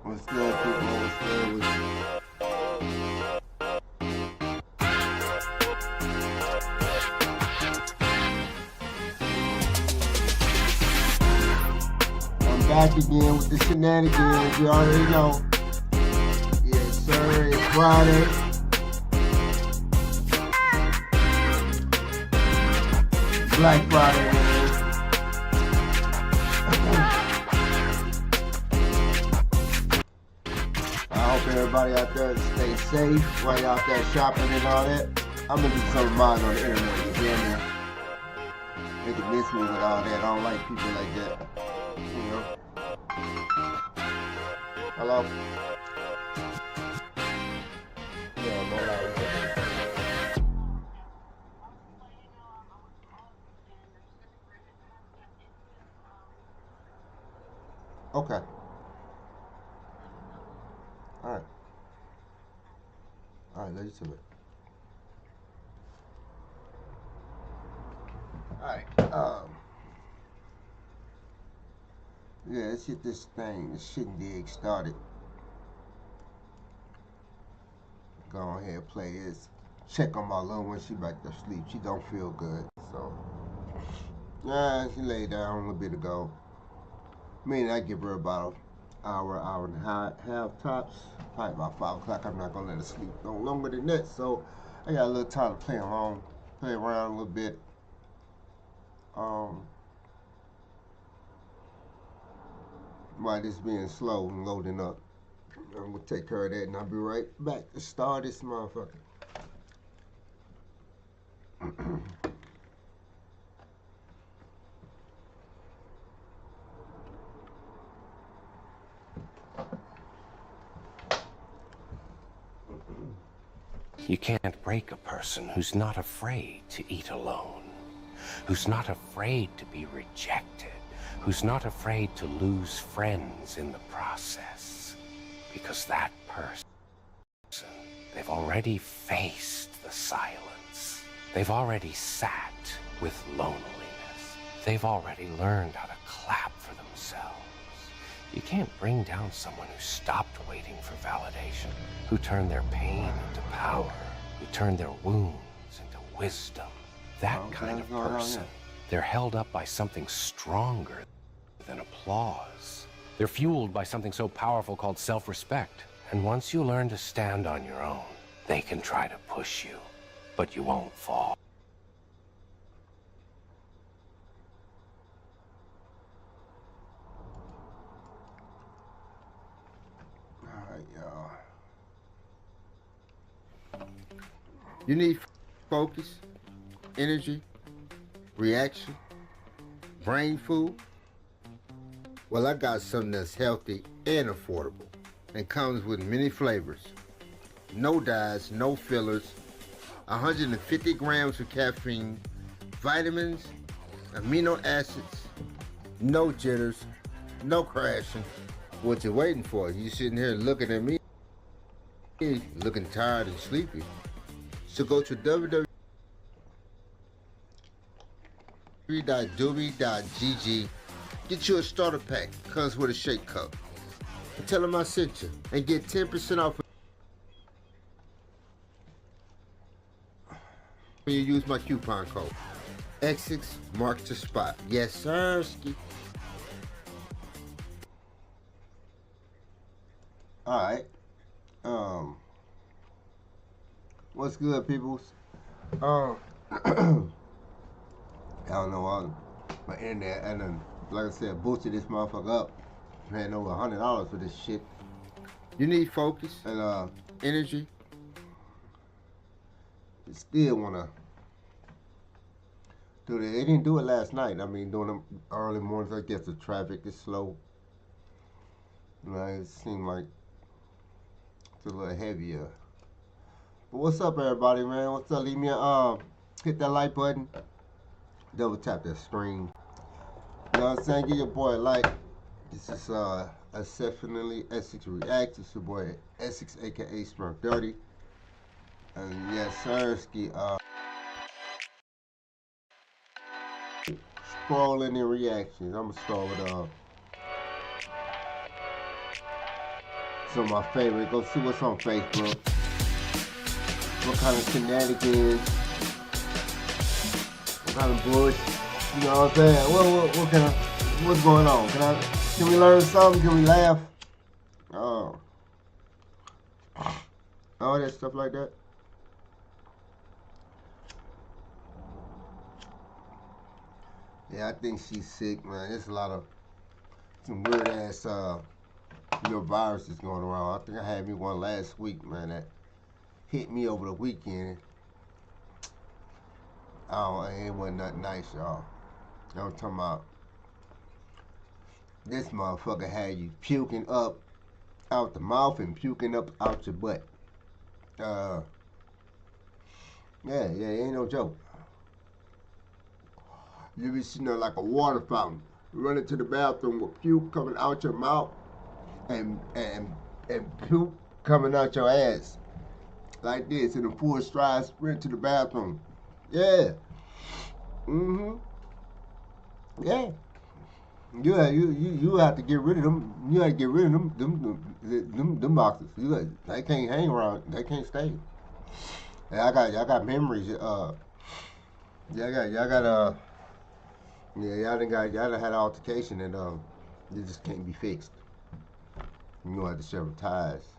What's good, people? What's good with you? I'm back again with the shenanigans. You already know. Yes, sir. It's Friday. Black Friday, man. I hope everybody out there stay safe while y'all out there shopping and all that. I'm gonna do some of mine on the internet again. They can miss me with all that. I don't like people like that. You know? Hello? Yeah, I'm all right. Okay. Alright. Alright, let's do it. Alright, yeah, let's get this thing, the shindig started. Go ahead and play this. Check on my little one, she back to sleep. She don't feel good, so. Yeah, she laid down a little bit ago. I mean, I give her about an hour and a half tops. Probably about 5 o'clock. I'm not gonna let her sleep no longer than that. So I got a little time to play around a little bit. While this being slow and loading up, I'm gonna take care of that, and I'll be right back to start this motherfucker. You can't break a person who's not afraid to eat alone, who's not afraid to be rejected, who's not afraid to lose friends in the process. Because that person, they've already faced the silence. They've already sat with loneliness. They've already learned how to clap for themselves. You can't bring down someone who stopped waiting for validation, who turned their pain into power, who turned their wounds into wisdom. That kind of person, they're held up by something stronger than applause. They're fueled by something so powerful called self-respect. And once you learn to stand on your own, they can try to push you, but you won't fall. You need focus, energy, reaction, brain food. Well, I got something that's healthy and affordable and comes with many flavors. No dyes, no fillers, 150 grams of caffeine, vitamins, amino acids, no jitters, no crashing. What you waiting for? You sitting here looking at me, looking tired and sleepy. So go to www.doobie.gg. Get you a starter pack. Comes with a shake cup. And tell them I sent you. And get 10% off when you use my coupon code. Exits mark the spot. Yes, sir. Alright. Um, what's good, peoples? I don't know, my internet, and then, like I said, boosted this motherfucker up. Paying over $100 for this shit. You need focus and energy. You still wanna do that. They didn't do it last night. I mean, doing them early mornings, I guess the traffic is slow. It seemed like it's a little heavier. But what's up, everybody, man? What's up? Leave me a hit that like button. Double tap that screen. You know what I'm saying? Give your boy a like. This is exceptionally Essex Reacts. It's your boy Essex, aka Smirk Dirty. And yes, sir, scrolling in reactions. I'm gonna start with some of my favorite. Go see what's on Facebook. What kind of shenanigans? What kind of bullshit? You know what I'm saying? What's going on? Can we learn something? Can we laugh? Oh, all that stuff like that. Yeah, I think she's sick, man. There's a lot of some weird ass viruses going around. I think I had me one last week, man, that hit me over the weekend. It wasn't nothing nice, y'all. I'm talking about this motherfucker had you puking up out the mouth and puking up out your butt. Yeah, it ain't no joke. You be sitting there like a water fountain, running to the bathroom with puke coming out your mouth and puke coming out your ass. Like this, in a full stride sprint to the bathroom. Yeah. Yeah. You have to get rid of them. You have to get rid of them boxes. They can't hang around. They can't stay. And y'all got memories. Y'all done had an altercation and it just can't be fixed. You gonna have to sever ties.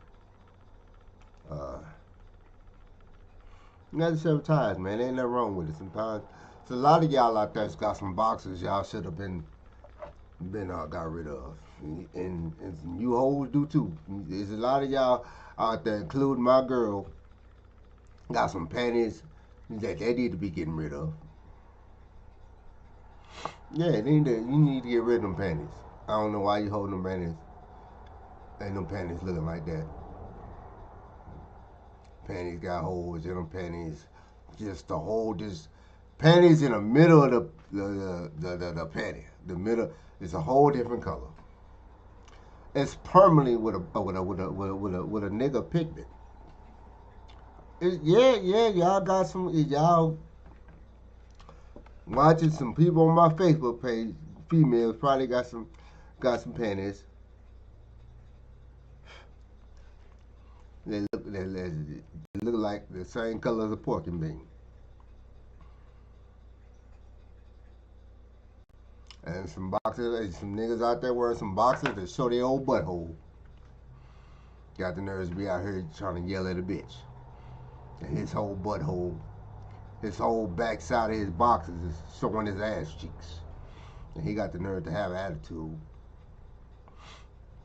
You got to sever ties, man. Ain't nothing wrong with it. Sometimes, so a lot of y'all out there's got some boxes y'all should have been got rid of, and you hoes do too. There's a lot of y'all out there, including my girl, got some panties that they need to be getting rid of. Yeah, you need to get rid of them panties. I don't know why you holding them panties. Ain't them panties looking like that. Panties got holes in them. Panties, just the hole, just panties in the middle of the panty. The middle is a whole different color. It's permanently with a nigga pigment. Y'all got some. Y'all watching some people on my Facebook page. Females probably got some panties. They look like the same color as a pork and bean. And some boxers, some niggas out there wearing some boxers that show their old butthole. Got the nerves to be out here trying to yell at a bitch. And his whole butthole, his whole backside of his boxers is showing his ass cheeks. And he got the nerve to have attitude.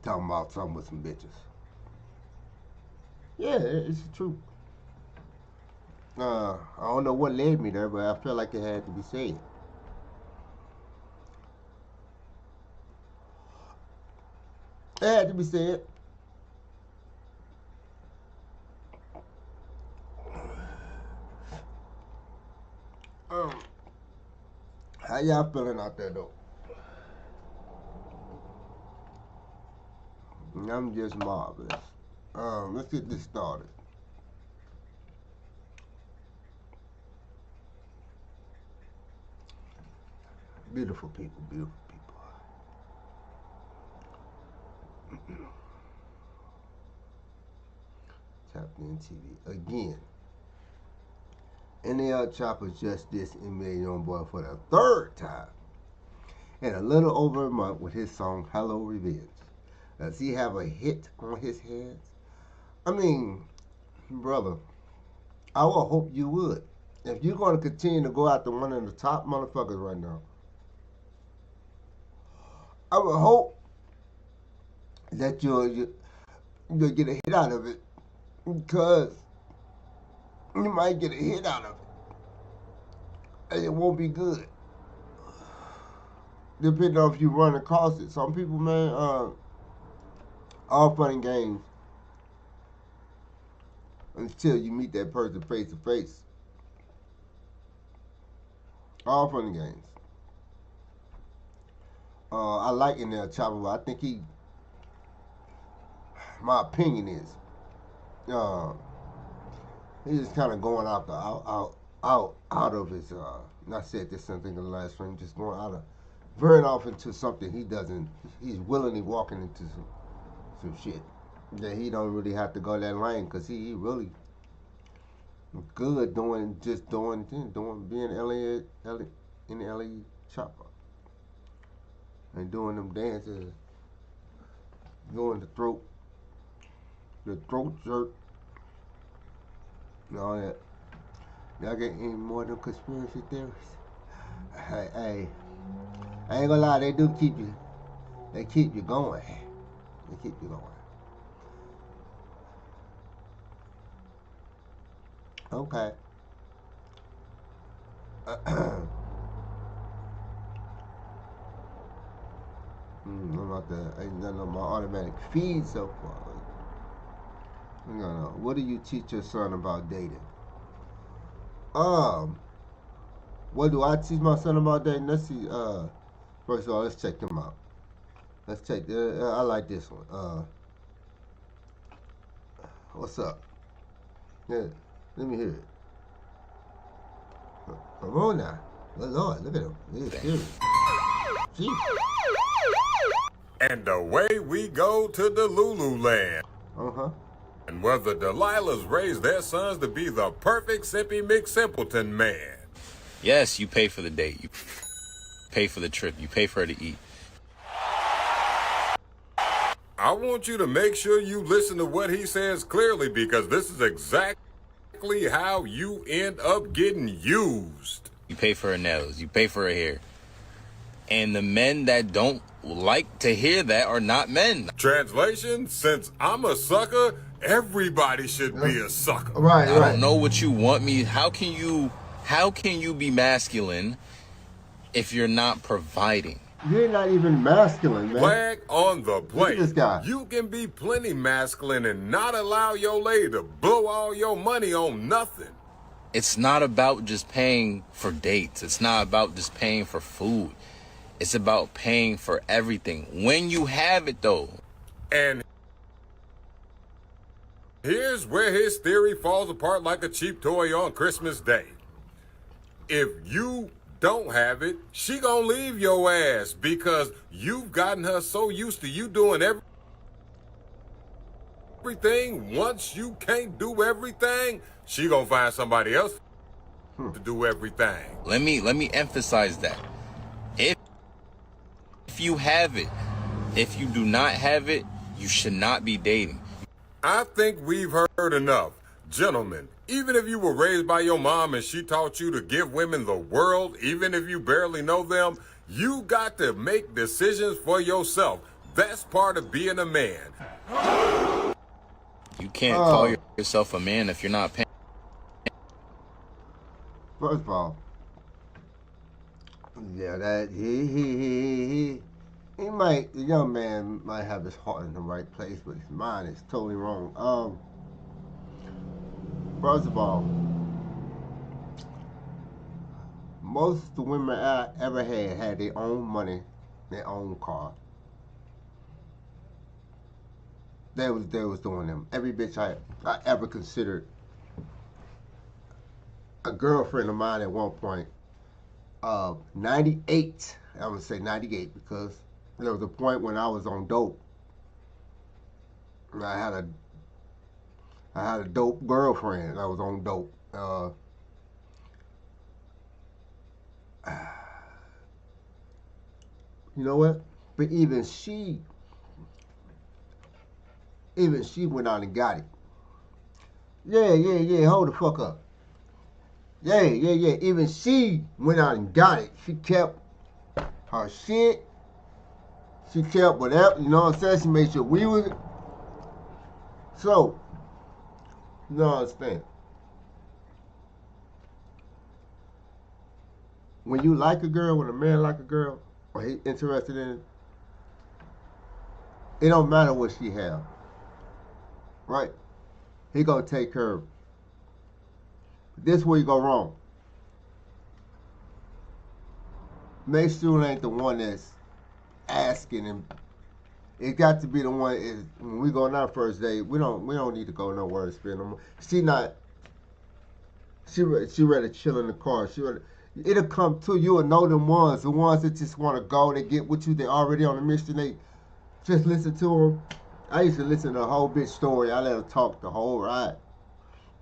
Talking about something with some bitches. Yeah, it's the truth. I don't know what led me there, but I felt like it had to be said. It had to be said. How y'all feeling out there though? I'm just marvelous. Let's get this started. Beautiful people, beautiful people. Tapped in TV again. NL Chopper just dissed NBA Youngboy for the third time in a little over a month with his song Hello Revenge. Does he have a hit on his hands? I mean, brother, I would hope you would. If you're going to continue to go after one of the top motherfuckers right now, I would hope that you'll get a hit out of it, because you might get a hit out of it and it won't be good. Depending on if you run across it. Some people, man, all fun and games until you meet that person face to face. All fun and games. I like NL Chopper. I think my opinion is, he's just kind of going out of his. Not said this something in the last frame. Just going out of veering off into something he doesn't. He's willingly walking into some shit that he don't really have to go that lane, because he really good doing being in the LA Chopper and doing them dances, doing the throat jerk and all that. Y'all get any more of them conspiracy theories? Hey, I ain't gonna lie, they keep you going. They keep you going. Okay. Ain't nothing on my automatic feed so far. What do you teach your son about dating? What do I teach my son about dating? Let's see. First of all, let's check them out. Let's check. I like this one. What's up? Yeah, let me hear it. Come on now. Good Lord, look at him. He's serious. Jeez. And away we go to the Lulu Land. Uh-huh. And where the Delilahs raise their sons to be the perfect Simpy McSimpleton man. Yes, you pay for the date. You pay for the trip. You pay for her to eat. I want you to make sure you listen to what he says clearly, because this is exactly how you end up getting used. You pay for her nails. You pay for her hair. And the men that don't like to hear that are not men. Translation, since I'm a sucker, everybody should be a sucker. Right. I don't know what you want me. How can you be masculine if you're not providing? You're not even masculine, man. Flag on the plate. Look at this guy. You can be plenty masculine and not allow your lady to blow all your money on nothing. It's not about just paying for dates. It's not about just paying for food. It's about paying for everything. When you have it, though. And here's where his theory falls apart like a cheap toy on Christmas Day. If you don't have it, she gonna leave your ass, because you've gotten her so used to you doing everything. Once you can't do everything, she gonna find somebody else to do everything. Let me emphasize that. If you have it, if you do not have it, you should not be dating. I think we've heard enough. Gentlemen, even if you were raised by your mom and she taught you to give women the world, even if you barely know them, you got to make decisions for yourself. That's part of being a man. You can't call yourself a man if you're not paying. First of all, yeah, that the young man might have his heart in the right place, but his mind is totally wrong. First of all, most of the women I ever had their own money, their own car. They was doing them. Every bitch I ever considered a girlfriend of mine at one point. 98, I'm gonna say 98, because there was a point when I was on dope. I had a dope girlfriend. I was on dope. You know what? But even she went out and got it. Yeah. Hold the fuck up. Yeah. Even she went out and got it. She kept her shit. She kept whatever, you know what I'm saying? She made sure we was. So, you know what I'm saying? When you like a girl, when a man like a girl, or he interested in it, it don't matter what she have, right? He gonna take care of it. This where you go wrong. Make sure it ain't the one that's asking him. It got to be the one is when we go on our first date. We don't need to go nowhere and spend no more. She ready to chill in the car. It'll come to you and know them ones, the ones that just want to go. They get with you. They already on the mission. They just listen to them. I used to listen to the whole bitch story. I let her talk the whole ride.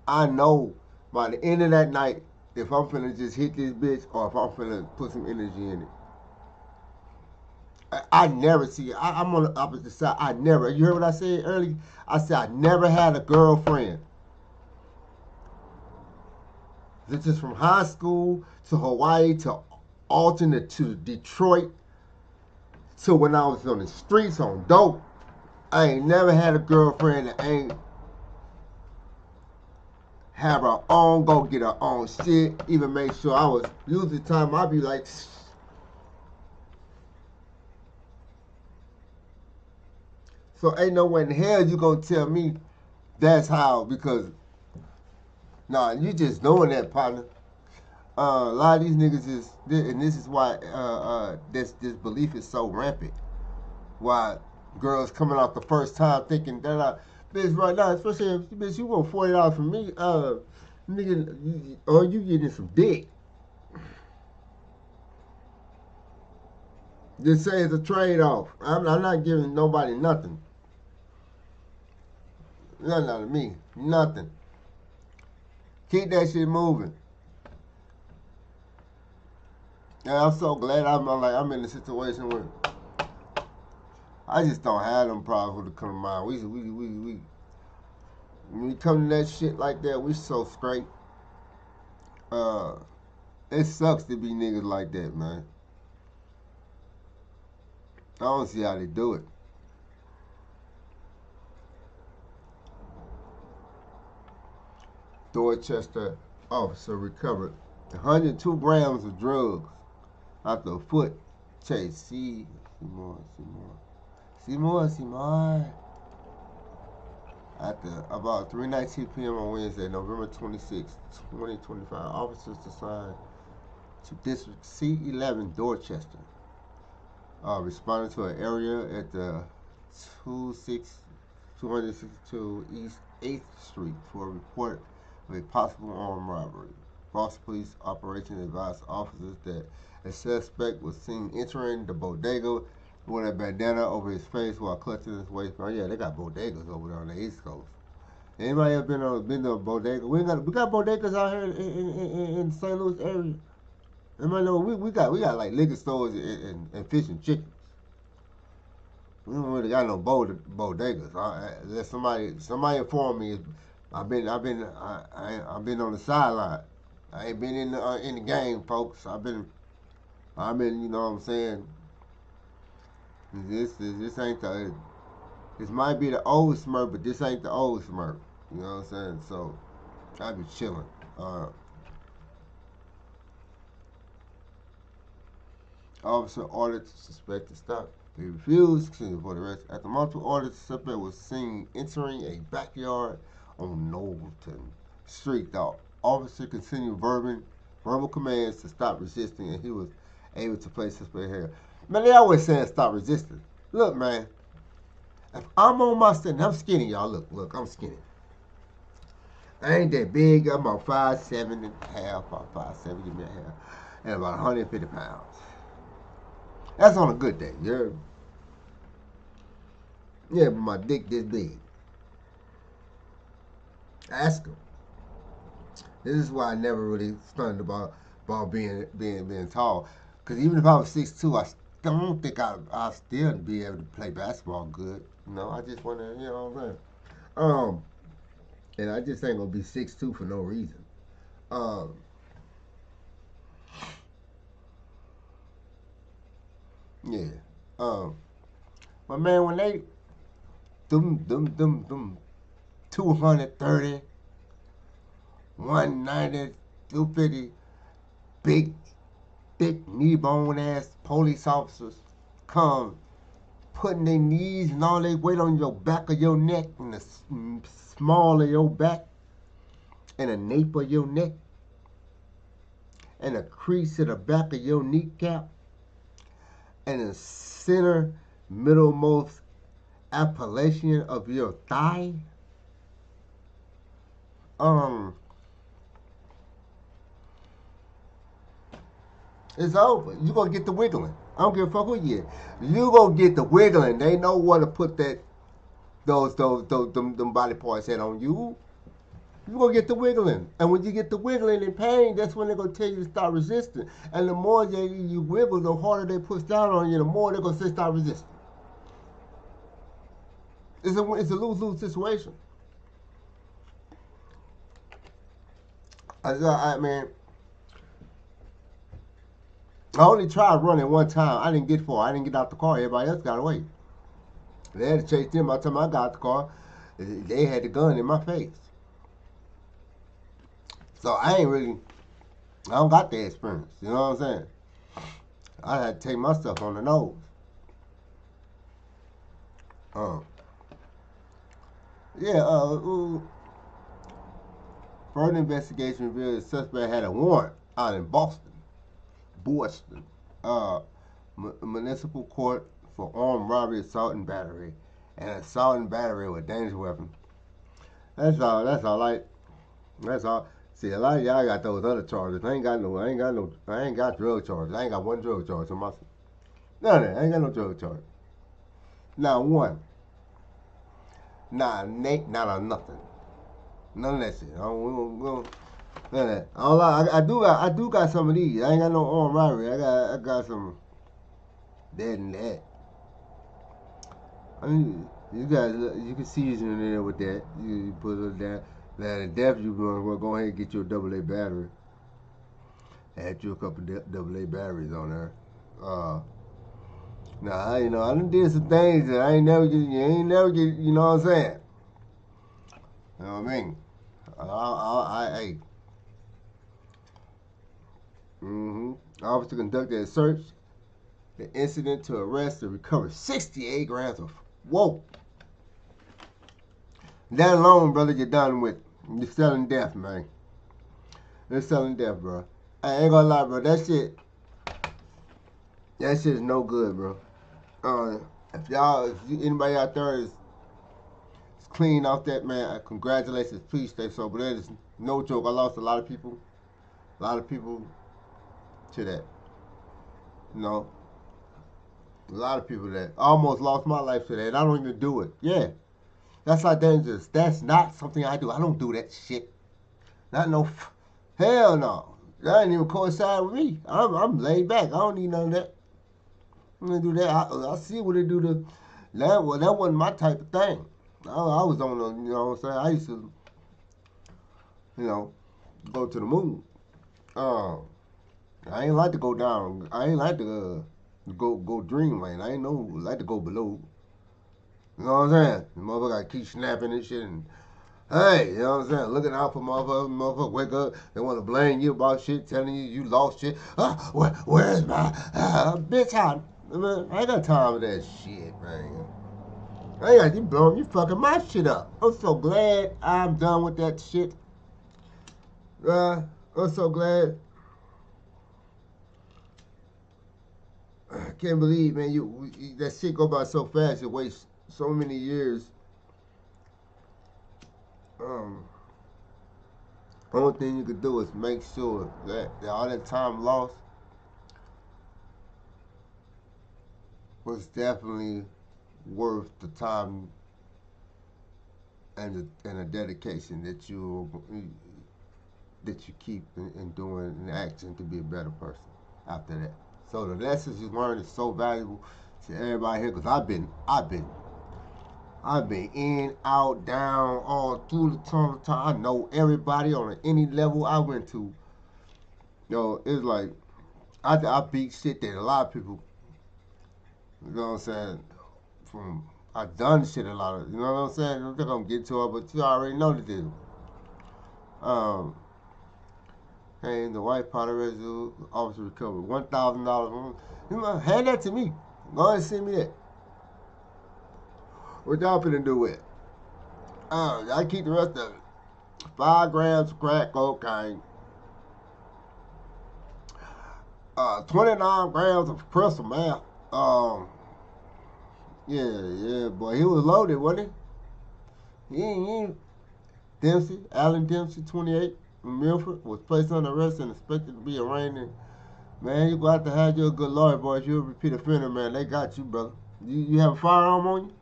I know by the end of that night if I'm finna just hit this bitch or if I'm finna put some energy in it. I never see it. I'm on the opposite side. You heard what I said earlier? I said I never had a girlfriend. This is from high school to Hawaii to alternate to Detroit to when I was on the streets on dope. I ain't never had a girlfriend that ain't have her own, go get her own shit. Even make sure I was usually the time I'd be like, so ain't no way in hell you gonna tell me that's how, because nah, you just doing that, partner. A lot of these niggas is, and this is why this belief is so rampant. Why girls coming out the first time thinking that bitch right now, especially if bitch you want $40 from me, nigga, or you getting some dick. Just say it's a trade off. I'm not giving nobody nothing. Nothing out of me. Nothing. Keep that shit moving. And I'm so glad I'm in a situation where I just don't have them problems with the come to mind. When we come to that shit like that, we so straight. It sucks to be niggas like that, man. I don't see how they do it. Dorchester officer recovered 102 grams of drugs after a foot chase. See more. After about 3:19 p.m. on Wednesday, November 26, 2025, officers assigned to District C11 Dorchester responded to an area at the 262 East 8th Street for a report of a possible armed robbery. False police operation advised officers that a suspect was seen entering the bodega with a bandana over his face while clutching his waistband. Yeah, they got bodegas over there on the East Coast. Anybody ever been to a bodega? We got bodegas out here in the St. Louis area. Anybody know we got like liquor stores and fish and chickens. We don't really got no bodegas. Let somebody inform me. I've been on the sideline. I ain't been in the game, folks. I've been. You know what I'm saying. This ain't the. This might be the old Smurf, but this ain't the old Smurf. You know what I'm saying? So I be chilling. Officer ordered the suspect to stop. He refused for the rest. After multiple orders, the suspect was seen entering a backyard on Knowlton Street. The officer continued verbal commands to stop resisting, and he was able to place suspect here. Man, they always saying stop resisting. Look, man, if I'm on my stand, I'm skinny, y'all. Look, I'm skinny. I ain't that big. I'm about 5'7" and a half, about 5'7", give me a half, and about 150 pounds. That's on a good day, you heard? Yeah, but my dick this big. Ask him. This is why I never really stunned about about being tall. Because even if I was 6'2", I don't think I still be able to play basketball good. You know, I just want to, you know what I'm saying. And I just ain't gonna be 6'2" for no reason. Um, yeah. Um, but man, when they them 230, 190, 250, big, thick, knee bone ass police officers come putting their knees and all their weight on your back of your neck and the small of your back and the nape of your neck and a crease at the back of your kneecap and the center middlemost appellation of your thigh. Um, it's over. You gonna get the wiggling. I don't give a fuck who you is. You gonna get the wiggling. They know where to put them body parts at on you. You gonna get the wiggling, and when you get the wiggling in pain, that's when they're gonna tell you to stop resisting. And the more you wiggle, the harder they push down on you. The more they're gonna say stop resisting. It's a lose-lose situation. I mean, I only tried running one time. I didn't get far. I didn't get out the car. Everybody else got away. They had to chase them. By the time I got out the car, they had the gun in my face. So I don't got the experience. You know what I'm saying? I had to take myself on the nose. Yeah, further investigation revealed the suspect had a warrant out in Boston, municipal court for armed robbery, assault, and battery, and assault and battery with dangerous weapon. That's all. That's all. See, a lot of y'all got those other charges. I ain't got drug charges. I ain't got one drug charge on my. None of that. I ain't got no drug charge. Not one. Not a Nate. Not a nothing. None of that shit. None of that. I do got some of these. I ain't got no armed robbery. I got some dead and that. I mean, you can season it in with that. You put it there. That at death you go ahead and get your AA battery. Add you a couple AA batteries on there. Now I done did some things that you ain't never get. You know what I'm saying? You know what I mean? Hey. Officer conducted a search. The incident to arrest and recover 68 grams of whoa. That alone, brother, you're done with. You're selling death, man. You're selling death, bro. I ain't gonna lie, bro. That shit is no good, bro. If anybody out there is clean off that, man, congratulations. Please stay sober. That is no joke. I lost a lot of people to that. You know, a lot of people that I almost lost my life to that. I don't even do it. Yeah. That's not dangerous. That's not something I do. I don't do that shit. Not no. Hell no. That ain't even coincide with me. I'm laid back. I don't need none of that. I'm gonna do that. I see what they do to. That wasn't my type of thing. I was on the. You know what I'm saying? I used to. Go to the moon. I ain't like to go down. I ain't like to go dreamland. I ain't like to go below. You know what I'm saying? The motherfucker keep snapping and shit and hey, you know what I'm saying? Looking out for motherfucker wake up, they want to blame you about shit, telling you lost shit. Where's my bitch out? I ain't got time for that shit, man. I ain't got you blowing, you fucking my shit up. I'm so glad I'm done with that shit. I'm so glad. I can't believe, man, that shit go by so fast. It wastes so many years. Only thing you could do is make sure that all that time lost was definitely worth the time and the dedication that you that you keep in doing an action to be a better person after that. So the lessons you learn is so valuable to everybody here because I've been in, out, down, all through the tunnel time. I know everybody on any level I went to. It's like I beat shit that a lot of people, you know what I'm saying, I done shit a lot of, you know what I'm saying? I'm not gonna get to it, but you already know the deal. Hey, the white powder residue officer recovered $1,000. Hand that to me. Go ahead and send me that. What y'all finna do with it? I keep the rest of it. 5 grams of crack cocaine. 29 grams of crystal meth. Yeah, boy. He was loaded, wasn't he? He ain't. Dempsey, Allen Dempsey, 28, from Milford, was placed on arrest and expected to be arraigned. Man, you got to have you a good lawyer, boy. If you're a repeat offender, man, they got you, brother. You have a firearm on you?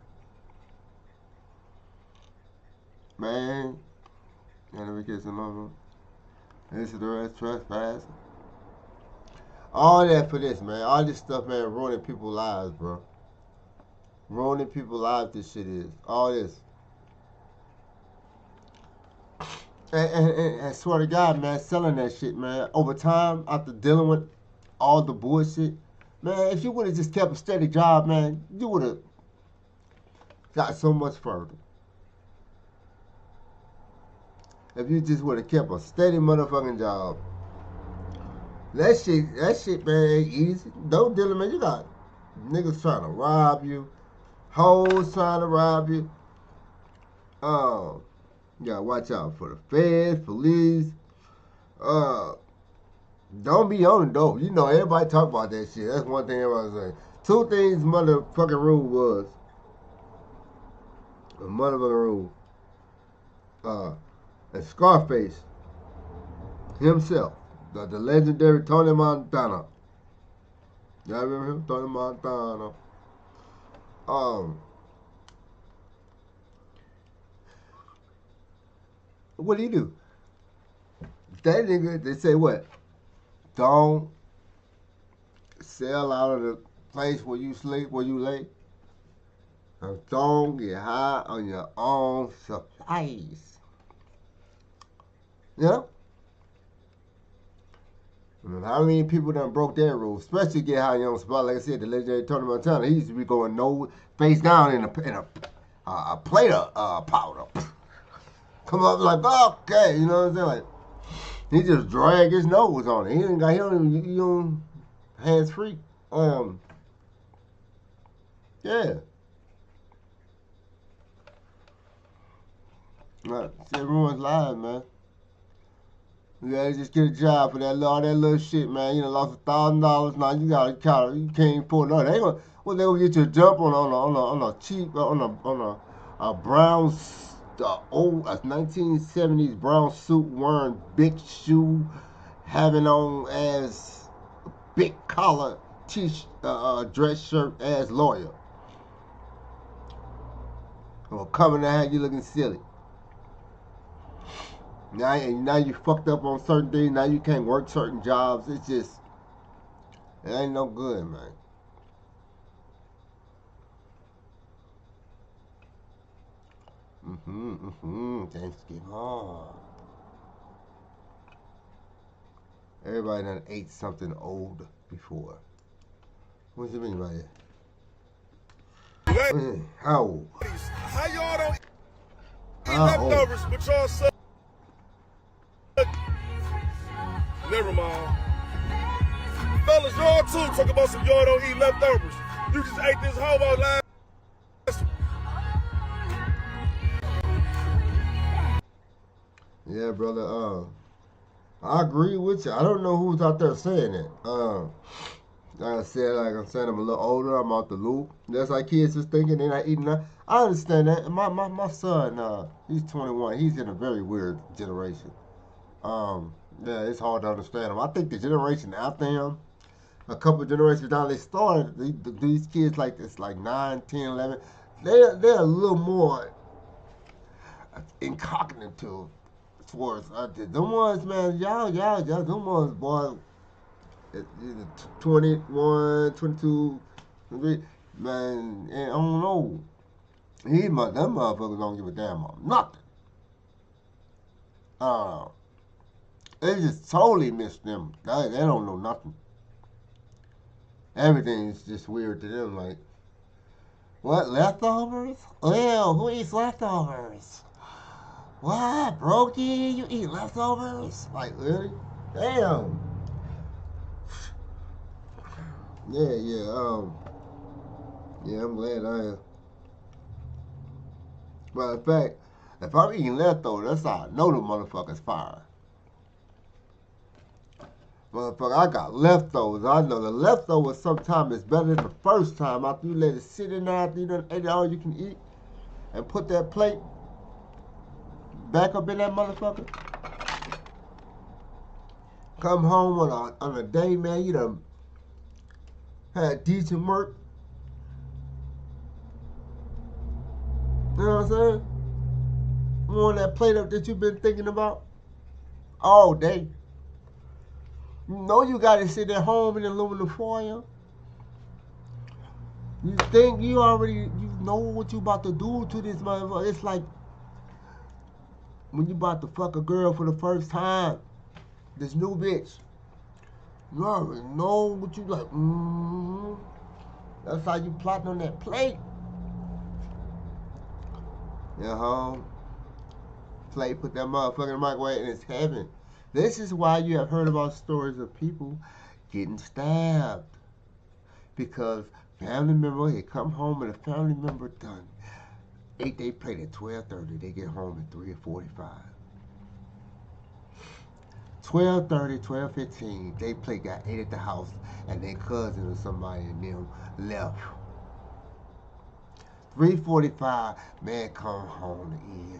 Man, identification number, incident arrest, trespass. All that for this, man. All this stuff, man, ruining people's lives, bro. Ruining people's lives, this shit is. All this. And I swear to God, man, selling that shit, man. Over time, after dealing with all the bullshit, man, if you would have just kept a steady job, man, you would have got so much further. If you just would have kept a steady motherfucking job. That shit, man, ain't easy. Don't deal with, man. You got niggas trying to rob you, hoes trying to rob you. You gotta watch out for the feds, police. Don't be on the dope. You know, everybody talk about that shit. That's one thing everybody's saying. 2 things motherfucking rule was. A motherfucking rule. And Scarface himself, the legendary Tony Montana. Y'all remember him? Tony Montana. What do you do? That nigga, they say what? Don't sell out of the place where you sleep, where you lay. And don't get high on your own supplies. Yeah? How many people done broke that rule? Especially get high on your own supply. Like I said, the legendary Tony Montana, he used to be going face down in a plate of powder. Come up like, okay, you know what I'm saying? Like, he just drag his nose on it. He don't even hands free. Yeah. Right. Everyone's lives, man. You gotta just get a job for all that little shit, man. You done lost $1,000. Now you gotta count. You can't pull it. They gonna get you a jump on a cheap a brown old 1970s brown suit wearing big shoe, having on as big collar dress shirt as lawyer. Or coming to have you looking silly. Now you fucked up on certain things. Now you can't work certain jobs. It's just, it ain't no good, man. Thanksgiving. Everybody done ate something old before. What do you mean by that? How old? How y'all don't eat How old? leftovers, but y'all suck? Never mind. Fellas, y'all too talk about some y'all don't eat leftovers. You just ate this homo last. Yeah, brother. I agree with you. I don't know who's out there saying it. Like I said, I'm a little older. I'm out the loop. That's like kids just thinking they're not eating that. I understand that. My son, he's 21. He's in a very weird generation. Yeah, it's hard to understand him. I think the generation after him, a couple generations down, they started, these kids like this, like 9, 10, 11, they're a little more incognitive towards them ones, man. Y'all, them ones, boy. 21, 22, 23, man. And I don't know. Them motherfuckers don't give a damn about nothing. They just totally miss them. They don't know nothing. Everything's just weird to them. Like, what, leftovers? Well, who eats leftovers? What, Brokey? You eat leftovers? Like, really? Damn. Yeah, I'm glad I am. Matter of fact, if I'm eating leftovers, that's how I know the motherfucker's fire. Motherfucker, I got leftovers. I know the leftovers sometimes is better than the first time after you let it sit in there after you done ate all you can eat and put that plate back up in that motherfucker. Come home on a day, man, you done had decent work. You know what I'm saying? You want that plate up that you've been thinking about all day. You know you got to sit at home in aluminum foil. You think you know what you about to do to this motherfucker. It's like when you about to fuck a girl for the first time. This new bitch. You already know what you like. That's how you plotting on that plate. Plate, put that motherfucker in the microwave, and it's heaven. This is why you have heard about stories of people getting stabbed. Because family member, they come home and a family member done ate they plate at 12:30. They get home at 3:45. 12:30, 12:15, they plate got ate at the house, and their cousin or somebody and them left. 3:45, man come home to eat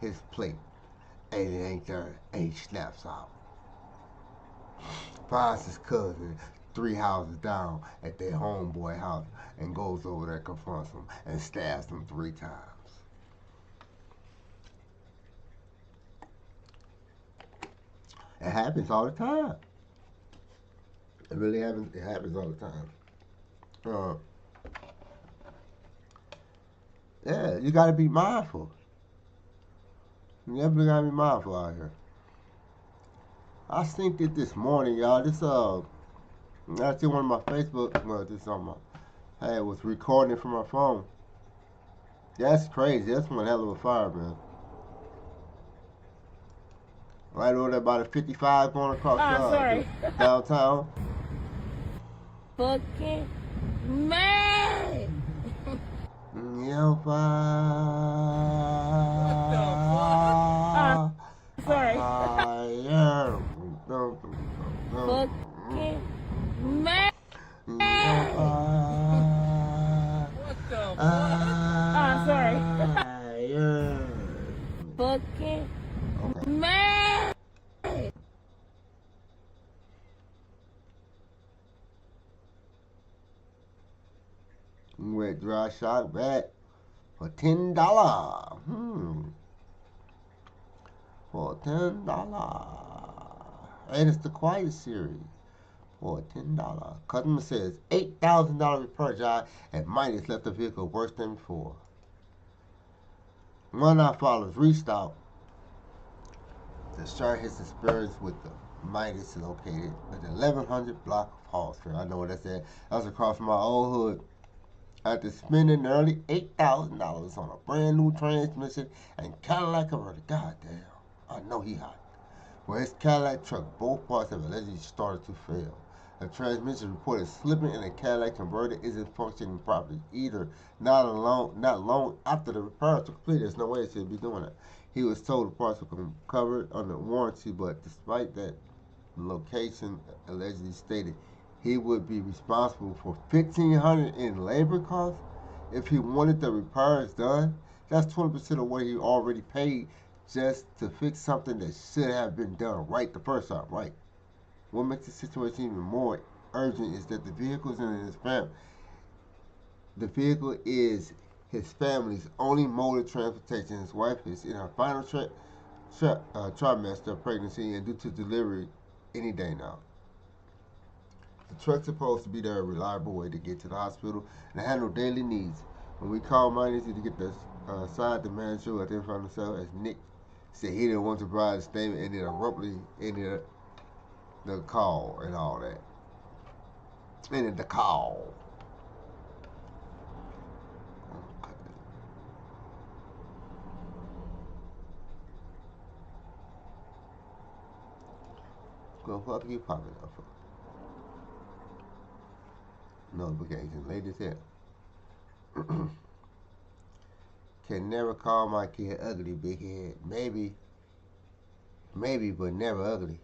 his plate, and it ain't there, and he snaps out. Finds his cousin 3 houses down at their homeboy house and goes over there, confronts him, and stabs him 3 times. It happens all the time. It really happens. It happens all the time. Yeah, you gotta be mindful. You definitely gotta be mindful out here. I synced it this morning, y'all. This that's in one of my Facebook. Well, this on my. Hey, it was recording it from my phone. That's crazy. That's one hell of a fire, man. Right over there by the 55 going across downtown. Fucking man. Yeah, fire. Sorry. Fire. Fucking man. What the fuck? Sorry. Fucking man. Wet dry shot bat for $10. For $10. And it's the Quiet Series for $10. Customer says $8,000 repair job and Midas left the vehicle worse than before. One hour follows restock to share his experience with the Midas located at the 1100 block of Hall Street. I know what that's at. That's across my old hood. After spending nearly $8,000 on a brand new transmission and Cadillac converter. Goddamn, I know he hot. Well, his Cadillac truck, both parts have allegedly started to fail. The transmission reported slipping and the Cadillac converter isn't functioning properly either. Not long after the repairs were completed. There's no way it should be doing it. He was told the parts were covered under warranty, but despite that, the location allegedly stated he would be responsible for $1,500 in labor costs if he wanted the repairs done. That's 20% of what he already paid just to fix something that should have been done right the first time, right? What makes the situation even more urgent is that the vehicle is his family's only mode of transportation. His wife is in her final trimester of pregnancy and due to delivery any day now. The truck's supposed to be the reliable way to get to the hospital and handle daily needs. When we called Mighty to get the side, the manager identified himself as Nick said he didn't want to provide a statement and then abruptly ended the call and all that. Ended the call. Okay. Go fuck you popping up for. Notification, ladies here. Can never call my kid ugly, big head. Maybe, but never ugly.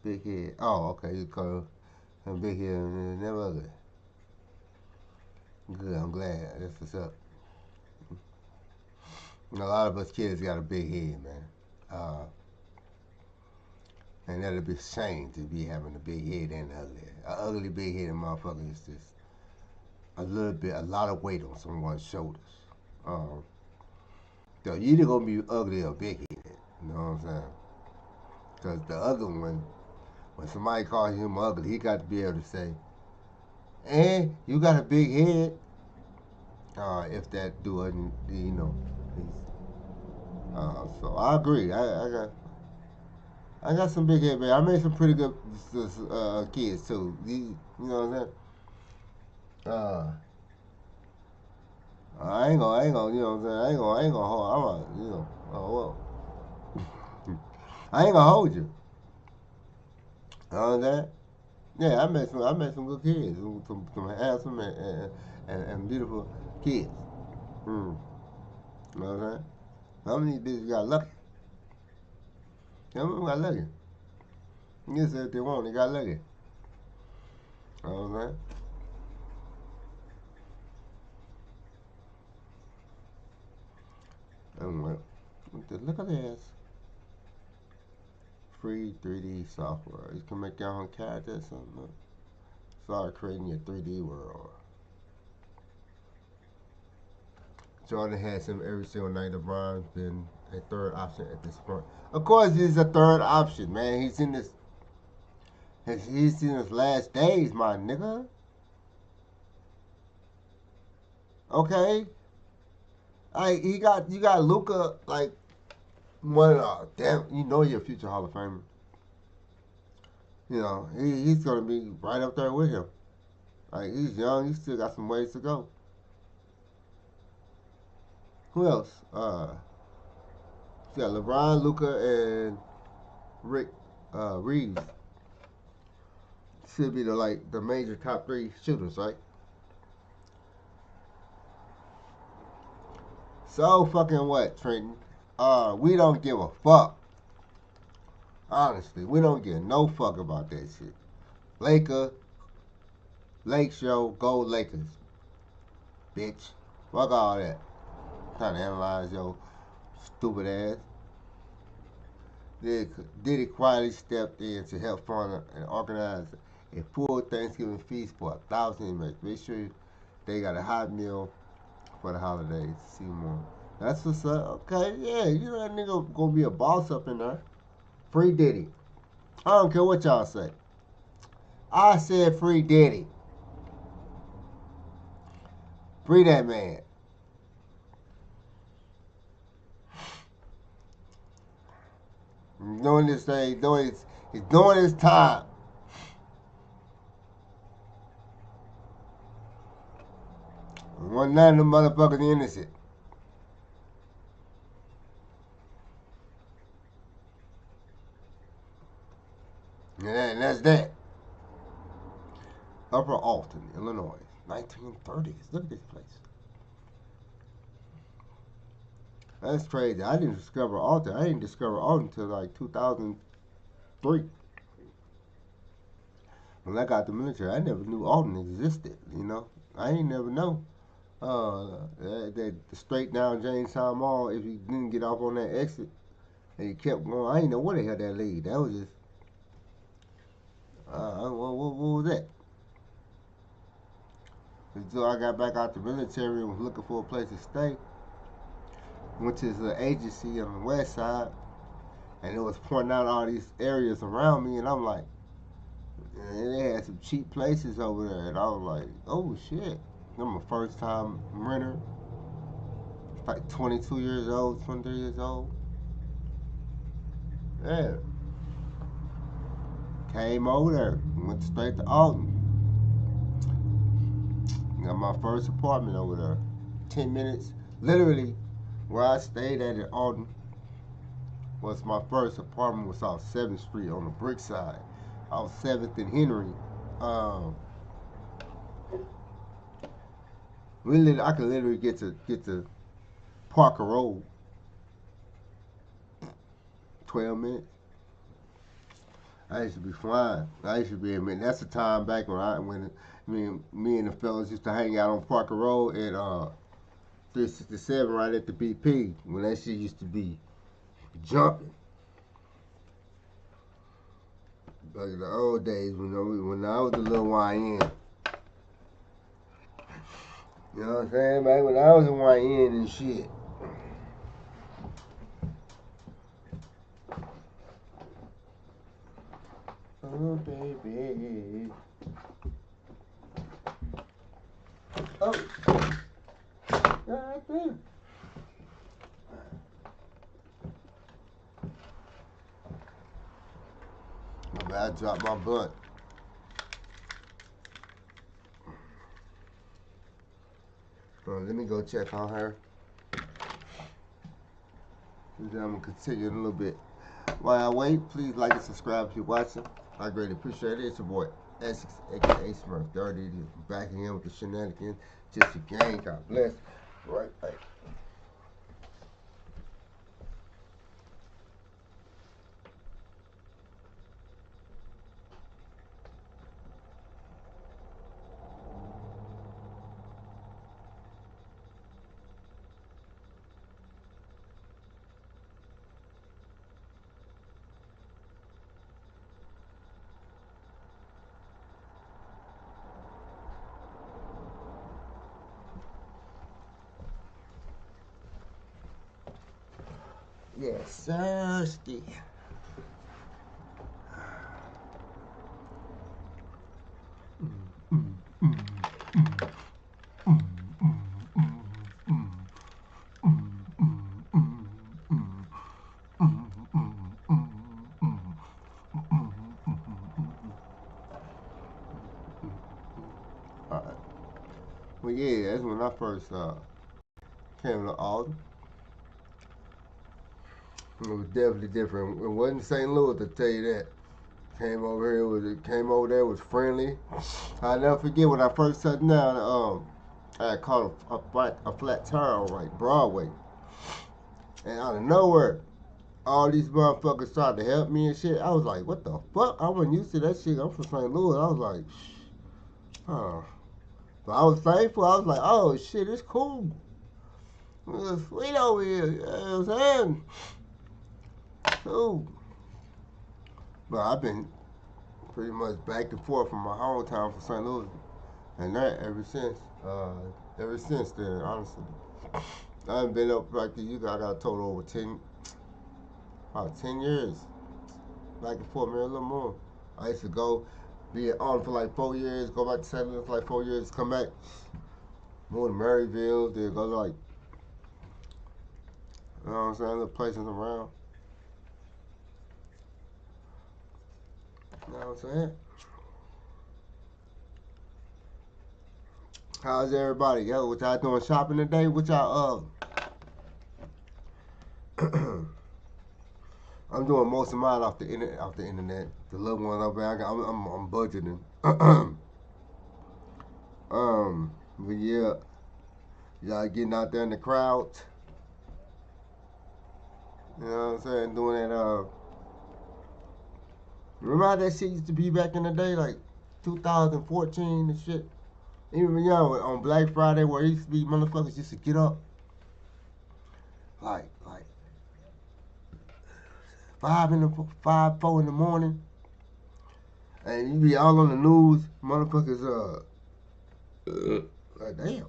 Big head. Oh, okay, you call him big head and never ugly. Good, I'm glad. That's what's up. A lot of us kids got a big head, man. And that'll be shame to be having a big head and ugly. An ugly big headed motherfucker is just a lot of weight on someone's shoulders. So you either gonna be ugly or big headed. You know what I'm saying? Because the other one, when somebody calls him ugly, he got to be able to say, "And you got a big head." If that dude, you know, so I agree. I got some big head, man. I made some pretty good kids too. You know what I'm saying? I ain't gonna, you know what I'm saying? I ain't gonna hold. You know, well, I ain't gonna hold you. You know what I'm saying? Yeah, I met some good kids, some handsome and beautiful kids. You know what I'm saying? How many bitches got lucky? How many got lucky? You said if they want, they got lucky. You know what I'm saying? Look at this. Free 3D software. You can make your own characters. Start creating your 3D world. Jordan has him every single night. LeBron's been a third option at this point. Of course, he's a third option, man. He's in his last days, my nigga. Okay, you got Luka, like damn, you know you're a future Hall of Famer. You know he's gonna be right up there with him. Like he's young, he still got some ways to go. Who else? You got LeBron, Luka, and Rick Reeves. Should be the major top three shooters, right? So fucking what, Trenton? We don't give a fuck. Honestly, we don't give no fuck about that shit. Lake Show, go Lakers. Bitch. Fuck all that. Trying to analyze your stupid ass. Diddy quietly stepped in to help fund and organize a full Thanksgiving feast for 1,000 inmates. Make sure they got a hot meal for the holidays. See more. That's what's up. Okay, yeah, you know that nigga gonna be a boss up in there. Free Diddy. I don't care what y'all say. I said free Diddy. Free that man. He's doing this thing. He's doing his time. One none of them motherfuckers innocent. And that's that. Upper Alton, Illinois, 1930s. Look at this place. That's crazy. I didn't discover Alton. I didn't discover Alton until like 2003. When I got the military, I never knew Alton existed. You know, I ain't never know. That straight down Jamestown Mall. If you didn't get off on that exit and you kept going, I didn't know where the hell that lead. That was just. What was that? Until I got back out the military and was looking for a place to stay. Went to the agency on the west side. And it was pointing out all these areas around me, and I'm like, and they had some cheap places over there, and I was like, oh shit. I'm a first time renter, like 22 years old, 23 years old. Yeah. Came over there, went straight to Alton. Got my first apartment over there. 10 minutes, literally, where I stayed at in Alton was my first apartment was off 7th Street on the brick side. Off 7th and Henry. I could literally get to Parker Road. 12 minutes. I used to be flying. I used to be that's the time back when me and the fellas used to hang out on Parker Road at 367 right at the BP when that shit used to be jumping. Back in the old days when I was a little YN. You know what I'm saying? Back when I was a YN and shit. Oh, baby. Oh. Right there. I dropped my blunt. Let me go check on her. And then I'm going to continue in a little bit. While I wait, please like and subscribe if you're watching. I greatly appreciate it. It's your boy, Essex, a.k.a. Smurf 30. Back again with the shenanigans. Just a gang. God bless. Right back. Yes, thirsty. Well, yeah, that's when I first came to Alton. It was definitely different. It wasn't St. Louis, to tell you that. Came over there, was friendly. I'll never forget when I first sat down. I caught a flat tire on like Broadway, and out of nowhere, all these motherfuckers started to help me and shit. I was like, what the fuck? I wasn't used to that shit. I'm from St. Louis. I was like, huh. But I was thankful. I was like, oh shit, it's cool. It was sweet over here. You know what I'm saying? Cool. But I've been pretty much back and forth from my hometown from St. Louis, and that ever since. Ever since then, honestly, I haven't been up like you. I got a total over about 10 years, back and forth, man, a little more. I used to go, be on for like 4 years, go back to St. Louis for like 4 years, come back, move to Maryville, then go to like, you know what I'm saying, little places around. You know what I'm saying? How's everybody? Yo, what y'all doing shopping today? What y'all I'm doing most of mine off the internet. The little one over there, I'm budgeting. But yeah, y'all getting out there in the crowd. You know what I'm saying? Doing that. Remember how that shit used to be back in the day, like 2014 and shit. Even on Black Friday, where it used to be motherfuckers used to get up like 4 in the morning, and you be all on the news, motherfuckers. Like damn,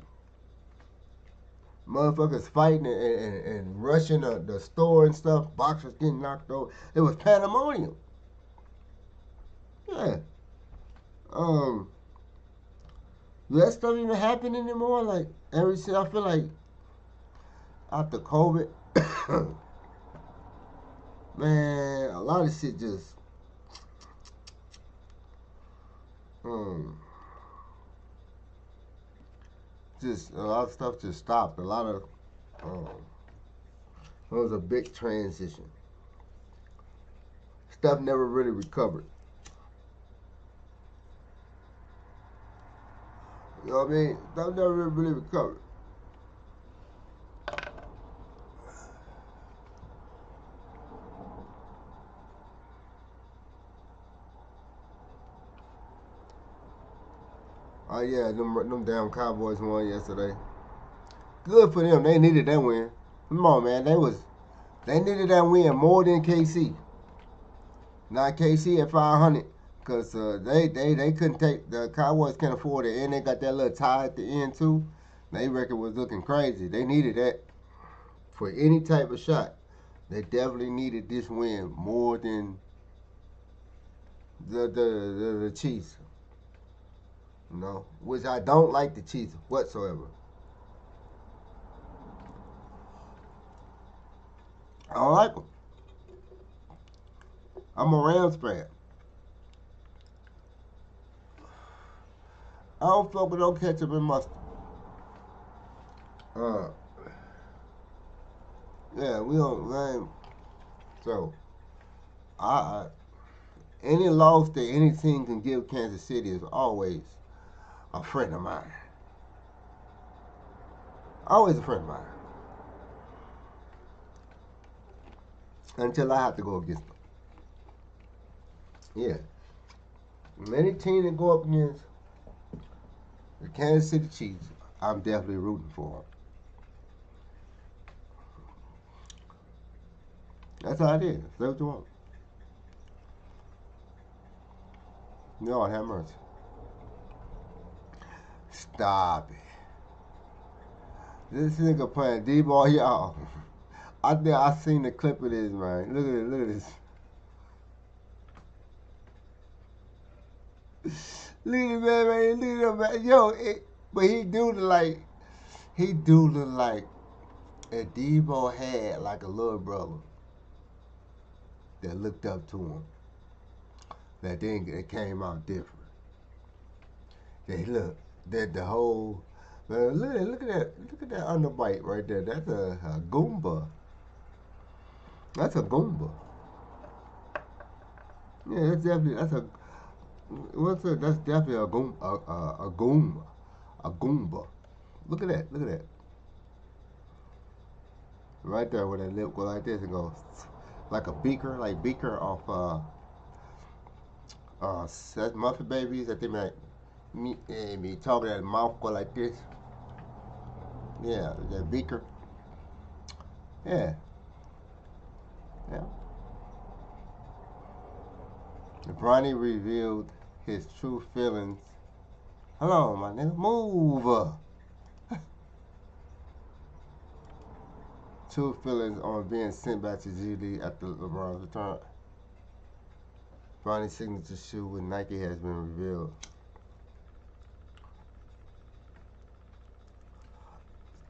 motherfuckers fighting and rushing the store and stuff, boxers getting knocked over. It was pandemonium. Yeah. Do that stuff even happen anymore? Like I feel like after COVID, man, a lot of shit just a lot of stuff just stopped. A lot of it was a big transition. Stuff never really recovered. You know what I mean? Stuff never really recovered. Oh yeah, them damn Cowboys won yesterday. Good for them. They needed that win. Come on, man. They needed that win more than KC. Not KC at 500, cause they couldn't take the Cowboys can't afford it, and they got that little tie at the end too. They record was looking crazy. They needed that for any type of shot. They definitely needed this win more than the Chiefs. You know, which I don't like the Chiefs whatsoever. I don't like them. I'm a Rams fan. I don't fuck with no ketchup and mustard. Yeah, we don't, man. So, any loss that any team can give Kansas City is always a friend of mine. Always a friend of mine. Until I have to go against them. Yeah. Any team that go up against the Kansas City Chiefs, I'm definitely rooting for them. That's how it is. Say what you want. Lord have mercy. Stop it. This nigga playing D-ball, y'all. I think I seen the clip of this, man. Look at it. Look at this. Look at it, man. Look at it, man. Yo, but he do look like a Debo had like a little brother that looked up to him. That then it came out different. They look that the whole man, look at that underbite right there. That's a Goomba. That's a Goomba. Yeah, that's definitely that's definitely a Goomba. A Goomba. Look at that. Look at that. Right there where that lip go like this and goes like a beaker, like beaker off that's Muffin Babies that they make me talking that mouth go like this. Yeah, that beaker. Yeah. Yeah. Bronny revealed his true feelings. Hold on, my nigga. Move. True feelings on being sent back to G League after LeBron's return. Bronny's signature shoe with Nike has been revealed.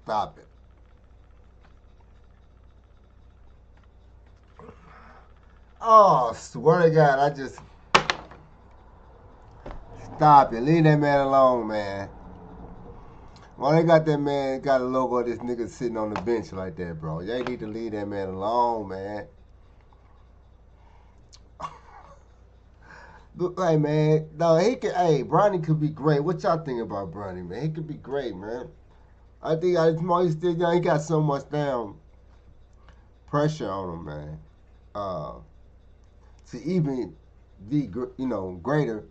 Stop it. Oh, swear to God, I just... Stop it. Leave that man alone, man. Why they got that man, got a logo of this nigga sitting on the bench like that, bro? Y'all need to leave that man alone, man. Look like, man, no, Bronny could be great. What y'all think about Bronny, man? He could be great, man. I think he's still young. He got so much damn pressure on him, man. To even be, greater.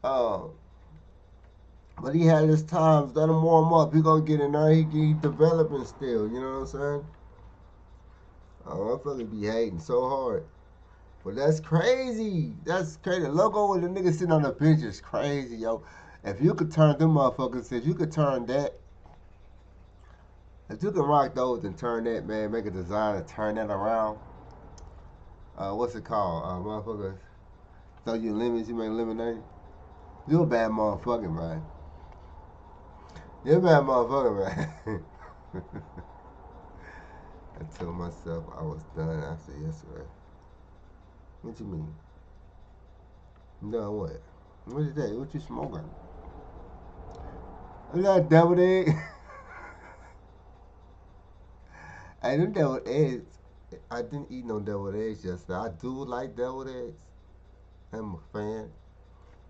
But he had his times. Let him warm up. He gonna get in there. He developing still. You know what I'm saying? Oh, I'm fucking be hating so hard. But that's crazy. That's crazy. The logo with the nigga sitting on the bench is crazy, yo. If you could turn them motherfuckers, if you could turn that If you can rock those and turn that, man, make a design and turn that around. What's it called? Motherfuckers. Throw you lemons, you make lemonade. You a bad motherfucker, man. You're a bad motherfucker, man. I told myself I was done after yesterday. What you mean? No, what? What is that? What you smoking? Is that deviled egg? Hey, them deviled eggs. I didn't eat no deviled eggs yesterday. I do like deviled eggs. I'm a fan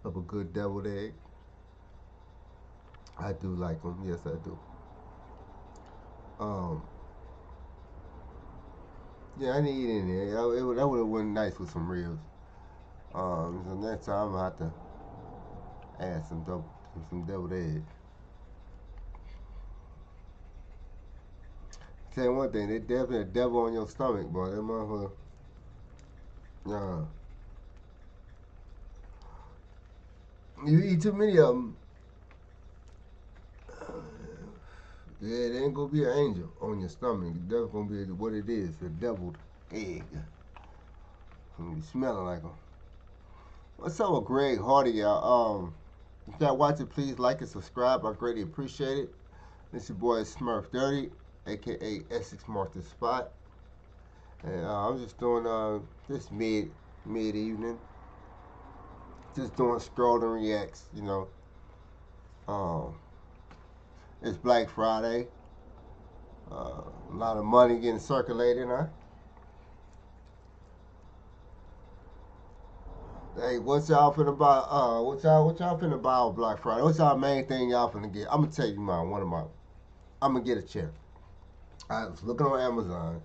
of a good deviled egg. I do like them. Yes, I do. Yeah, I didn't eat any egg. That would have been nice with some ribs. So next time I'm gonna have to add some deviled eggs. Tell you one thing, they definitely a devil on your stomach, boy. That motherfucker. You eat too many of them, yeah, it ain't gonna be an angel on your stomach. It's definitely gonna be what it is, a deviled egg. Gonna be smelling like them. What's up with Greg Hardy, y'all? If y'all watch it, please like and subscribe. I greatly appreciate it. This your boy Smurf 30, aka Essex Marked the Spot. And I'm just doing this mid evening. Just doing scroll and reacts, you know. It's Black Friday. A lot of money getting circulated, huh? Hey, what y'all finna buy? What y'all finna buy on Black Friday? What's y'all main thing y'all finna get? I'm gonna tell you mine. I'm gonna get a chair. I was looking on Amazon,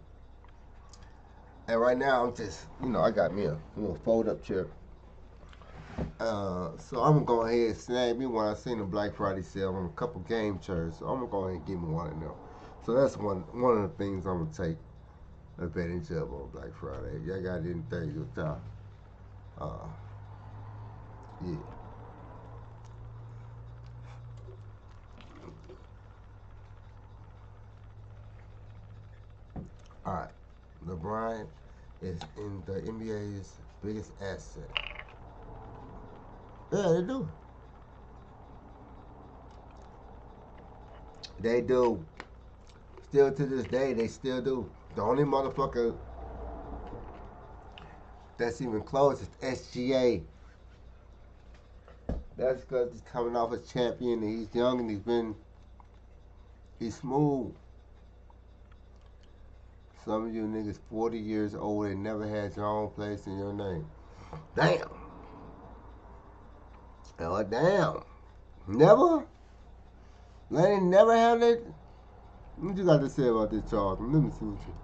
and right now I'm just, I got me a little fold-up chair. So I'm gonna go ahead and snag me one. I seen the Black Friday sale on a couple game chairs, so I'm gonna go ahead and give me one of them. So that's one of the things I'm gonna take advantage of on Black Friday. Y'all got anything with y'all? Yeah. All right. LeBron is in the NBA's biggest asset. Yeah, they do. They do. Still to this day, they still do. The only motherfucker that's even close is SGA. That's because he's coming off as champion and he's young and he's smooth. Some of you niggas 40 years old and never had your own place in your name. Damn. Oh, damn. Never? They ain't never had it? What you got to say about this, Charles? Let me see what you...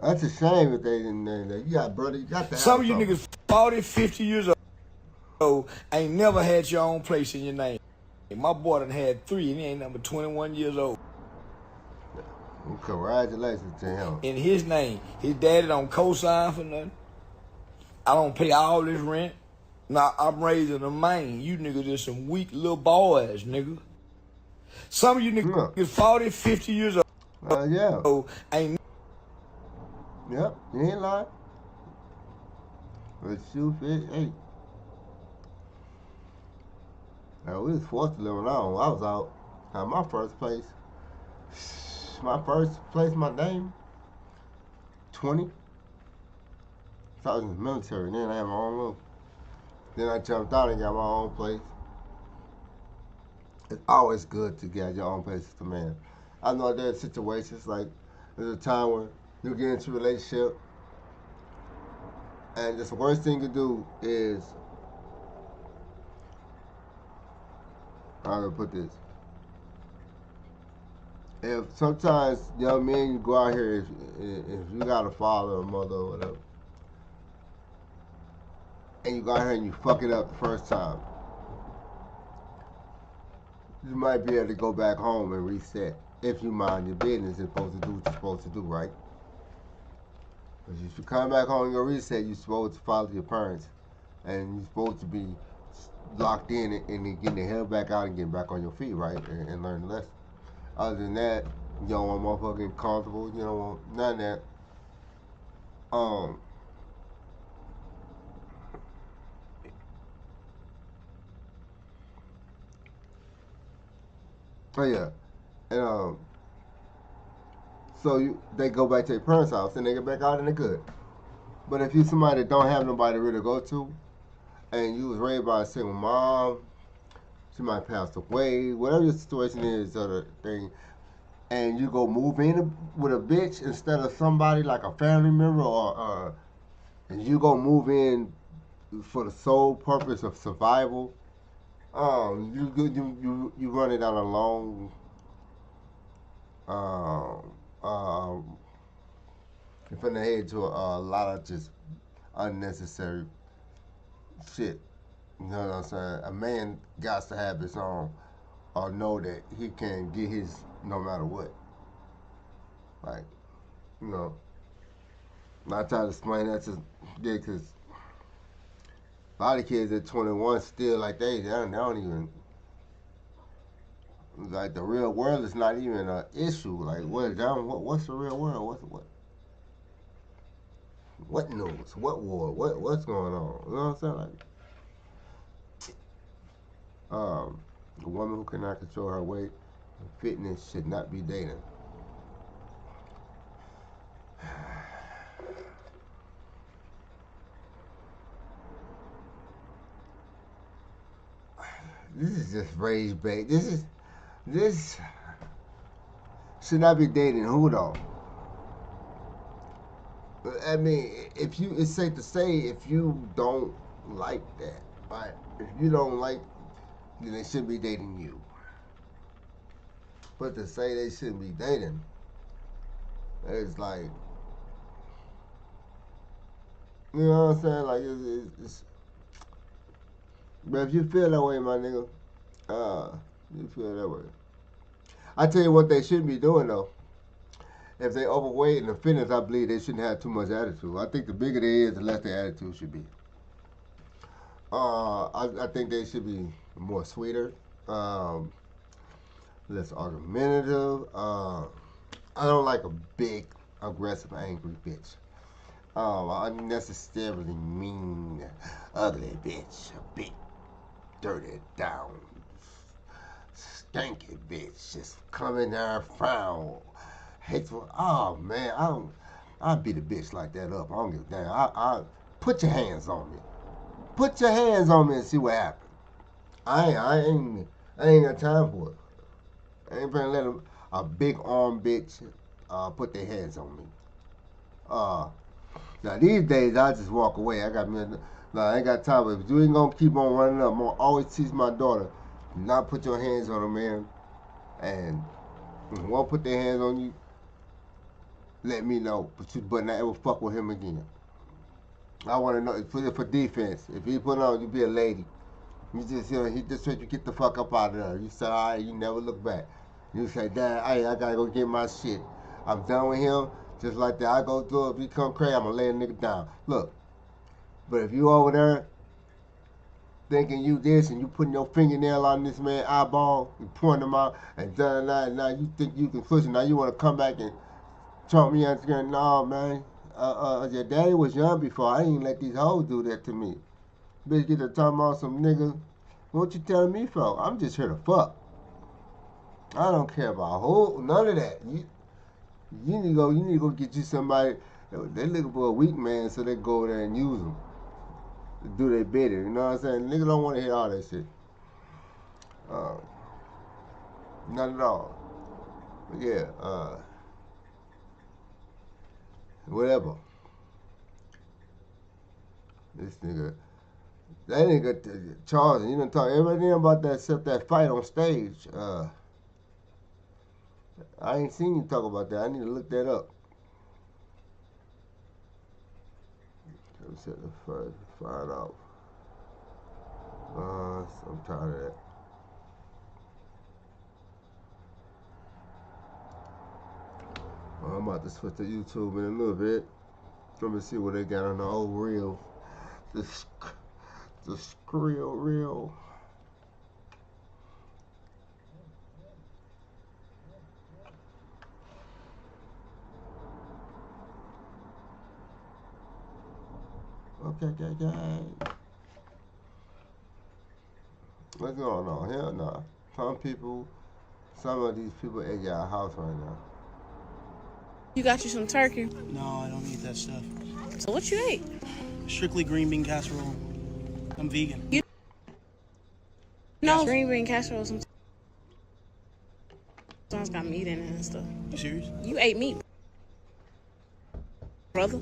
That's a shame if they didn't name that. You got, brother, you got to have Some of you something. niggas 40, 50 years old ain't never had your own place in your name. My boy done had 3 and he ain't number 21 years old. Congratulations to him. In his name, his daddy don't co-sign for nothing. I don't pay all this rent. Now I'm raising a man. You niggas just some weak little boys, nigga. Some of you niggas 40, 50 years old Yeah. ain't. Yep, you ain't lying. But shoot, hey. Now, we was forced to live alone. I was out. Now, my first place, my name, 20. So I was in the military. Then I had my own room. Then I jumped out and got my own place. It's always good to get your own place as a man. I know there's situations like there's a time when you get into a relationship and just the worst thing you do is, how do I put this? If sometimes young men, you go out here, if you got a father or mother or whatever, and you go out here and you fuck it up the first time, you might be able to go back home and reset if you mind your business and supposed to do what you're supposed to do, right? Because if you come back home and go reset, you're supposed to follow your parents, and you're supposed to be locked in and getting the hell back out and getting back on your feet, right? And learn the lesson. Other than that, you don't want motherfucker get comfortable. You don't want none of that. Oh yeah, and so they go back to their parents' house and they get back out and they're good. But if you somebody that don't have nobody to really go to, and you was raised by a single mom, she might pass away, whatever your situation is, or the thing, and you go move in with a bitch instead of somebody like a family member, or and you go move in for the sole purpose of survival, you run it down a long, um, um, from the head to a lot of just unnecessary shit. You know what I'm saying? A man got to have his own, or know that he can get his no matter what. Like, you know, I try to explain that to yeah, because a lot of kids at 21 still like they don't even, like the real world is not even an issue. Like what's the real world? What news? What war? What's going on? You know what I'm saying? Like, a woman who cannot control her weight and fitness should not be dating. This is just rage bait. This should not be dating who though? I mean, if you, it's safe to say if you don't like that, right? If you don't like, then they shouldn't be dating you. But to say they shouldn't be dating, it's like, you know what I'm saying? Like it's but if you feel that way, my nigga, you feel that way. I tell you what they shouldn't be doing though. If they overweight and the fitness, I believe they shouldn't have too much attitude. I think the bigger they is, the less their attitude should be. I think they should be more sweeter, um, less argumentative. I don't like a big, aggressive, angry bitch. Unnecessarily mean, ugly bitch. A big, dirty, down, stanky bitch. Just coming there, frown, hateful. Oh man, I'd beat a bitch like that up. I don't give a damn. I put your hands on me. Put your hands on me and see what happens. I ain't got time for it. I ain't gonna let a big arm bitch put their hands on me. Uh, Now these days I just walk away. I ain't got time. But if you ain't gonna keep on running up, I'm gonna always teach my daughter, not put your hands on a man, and if won't put their hands on you, let me know. But you better not ever fuck with him again. I want to know for defense. If he put on, you be a lady. You just, he just said you get the fuck up out of there. You say, all right, you never look back. You say, Dad, hey, I gotta go get my shit. I'm done with him. Just like that, I go through it. If he come crazy, I'm gonna lay a nigga down. Look, but if you over there thinking you this and you putting your fingernail on this man's eyeball, you pointing him out, and done that, and now you think you can push it. Now you want to come back and talk me out again. No, man. Your daddy was young before. I didn't let these hoes do that to me. Bitch, get to talking about some nigga. What you telling me for? I'm just here to fuck. I don't care about who, none of that. You need to go get you somebody. They looking for a weak man, so they go there and use them to do their bidding. You know what I'm saying? Niggas don't want to hear all that shit. Not at all. But yeah, whatever. This nigga, that nigga Charles, you done talk everything about that except that fight on stage. I ain't seen you talk about that. I need to look that up. Set the fight off. I'm tired of that. Well, I'm about to switch to YouTube in a little bit. Let me see what they got on the old reel. The Skrill reel. Okay. What's going on? Hell no. Some of these people at your house right now. You got you some turkey. No, I don't eat that stuff. So what you ate? Strictly green bean casserole. I'm vegan. No, green bean casserole sometimes got meat in it and stuff. You serious? You ate meat, brother.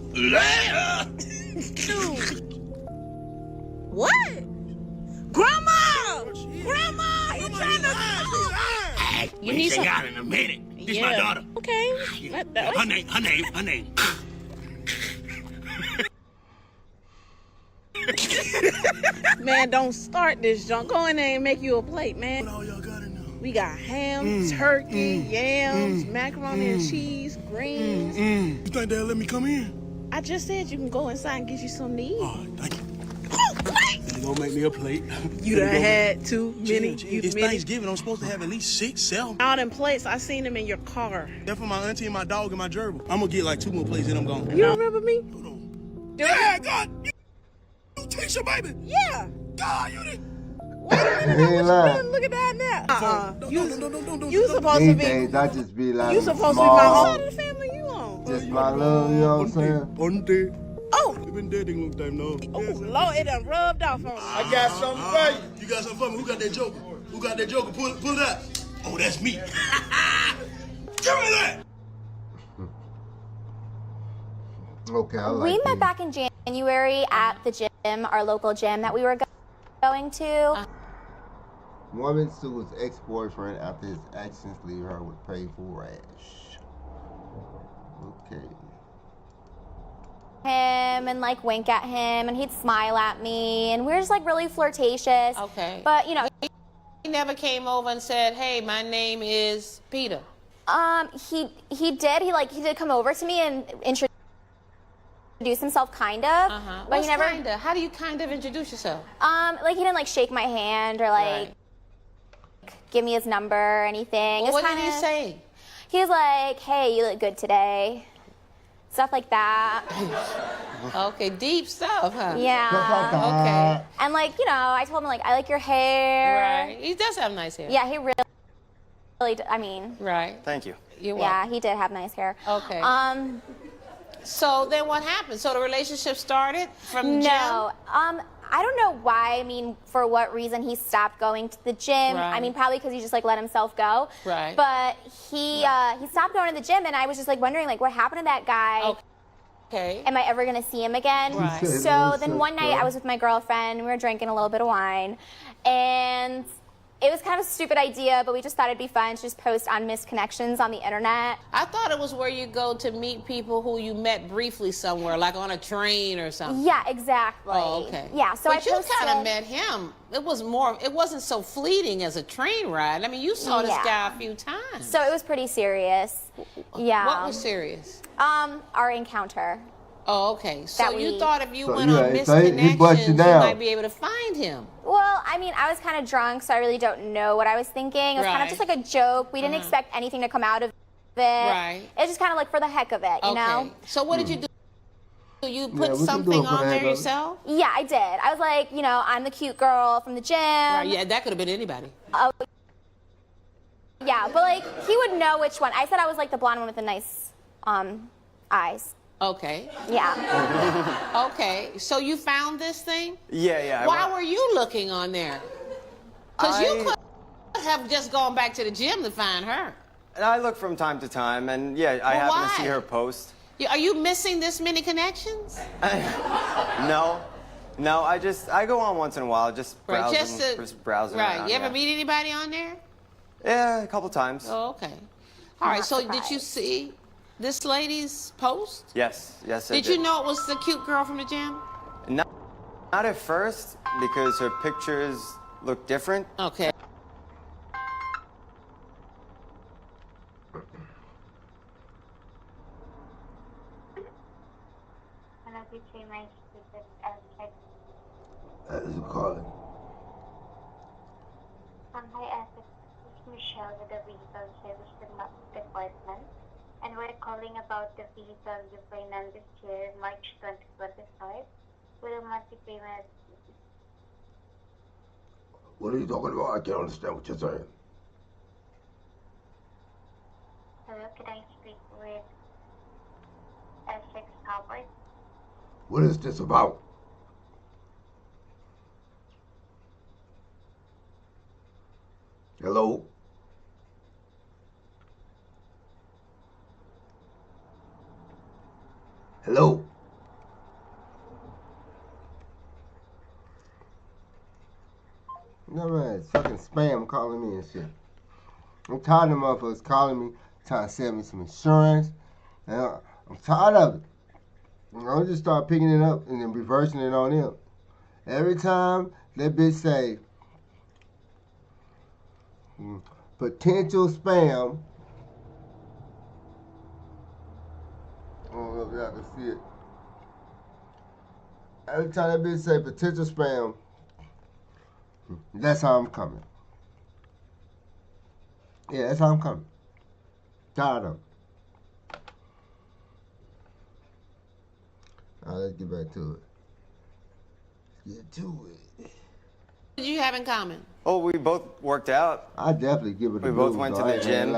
What? Grandma! Grandma! You trying to... Hey, You need some... out in a minute. This yeah. my daughter. Okay. Her name. Man, don't start this junk. Go in there and make you a plate, man. What all y'all got in there? We got ham, turkey, yams, macaroni and cheese, greens. You think they'll let me come in? I just said you can go inside and get you something to eat. Oh, thank you. They gonna make me a plate. You done had too many. It's Thanksgiving. I'm supposed to have at least 6, 7. All them plates, I seen them in your car. They're for my auntie and my dog and my gerbil. I'm gonna get like 2 more plates and I'm gone. You remember me? Hold on. Yeah, God. You teacher, baby. Yeah. God, you did. Wait a minute, now, what you doing? Look at that now. You supposed to These be. days, I just be like, You supposed to be my whole side of the family. You on? Just my little, you know what I'm saying? Auntie. Oh. We've been dating a long time now. Oh, Lord, it done rubbed off on me. I got something for you. You got something for me? Who got that joker? Who got that joker? Pull it out. Oh, that's me. Give me that. Okay, I like We met these. back in January at the gym, our local gym that we were going to. Woman sues ex-boyfriend after his actions leave her with painful rash. Okay. Him and like wink at him and he'd smile at me and we were just like really flirtatious. Okay. But you know, He never came over and said, "Hey, my name is Peter." he did. He did come over to me and introduce himself kind of. But What's he never kinda? How do you kind of introduce yourself? like he didn't like shake my hand or like give me his number or anything. Well, Just what did he say? He was like, "Hey, you look good today." Stuff like that. Okay, deep stuff, huh? Yeah. Okay. And like, you know, I told him like, I like your hair. Right. He does have nice hair. Yeah, he really I mean. Right. Thank you. You're welcome. Yeah, he did have nice hair. Okay. So then what happened? So the relationship started from the No. I don't know why. I mean, for what reason he stopped going to the gym. Right. I mean, probably because he just like let himself go. Right. But he stopped going to the gym and I was just like wondering like what happened to that guy? Okay. Am I ever going to see him again? Right. So then one night I was with my girlfriend, we were drinking a little bit of wine, and it was kind of a stupid idea, but we just thought it'd be fun to just post on missed connections on the internet. I thought it was where you go to meet people who you met briefly somewhere, like on a train or something. Yeah, exactly. Oh, okay. Yeah, so but I posted... you kind of met him. It wasn't so fleeting as a train ride. I mean, you saw this guy a few times. So it was pretty serious. Yeah. What was serious? Our encounter. Oh, okay. So you thought if you So, went yeah, on missed so he connections, bust you you down. might be able to find him. Well, I mean, I was kind of drunk, so I really don't know what I was thinking. It was kind of just like a joke. We didn't expect anything to come out of it. Right. It was just kind of like for the heck of it, you know? So what did you do? You put what you something doing for the on heck there of it? yourself? Yeah, I did. I was like, you know, I'm the cute girl from the gym. Right, yeah, that could have been anybody. Yeah, but like, he would know which one. I said I was like the blonde one with the nice eyes. Okay. Yeah. Okay. So you found this thing? Yeah. Why were you looking on there? Because you could have just gone back to the gym to find her. I look from time to time, and yeah, I happen to see her post. Are you missing this many connections? No, I go on once in a while, just browsing, browsing Right. around, You ever yeah. meet anybody on there? Yeah, a couple times. Oh, okay. All right. So did you see this lady's post? Yes, I Did you know it was the cute girl from the gym? Not at first, because her pictures look different. Okay. That is a calling. Hi, Essex. This is Michelle with the Vehicle Service Department, and we're calling about the vehicle you financed this year, March 2025. with a monthly payment. What are you talking about? I can't understand what you're saying. Hello, can I speak with Essex Howard? What is this about? Hello? Hello? No man, it's fucking spam calling me and shit. I'm tired of motherfuckers calling me, trying to sell me some insurance. And I'm tired of it. I'll just start picking it up and then reversing it on them. Every time that bitch say potential spam. I don't know if y'all can see it. Every time that bitch say potential spam, that's how I'm coming. Yeah, that's how I'm coming. Tired of it. All right, let's get back to it. Let's get to it. What did you have in common? Oh, we both worked out. I definitely give it. We both went to the gym.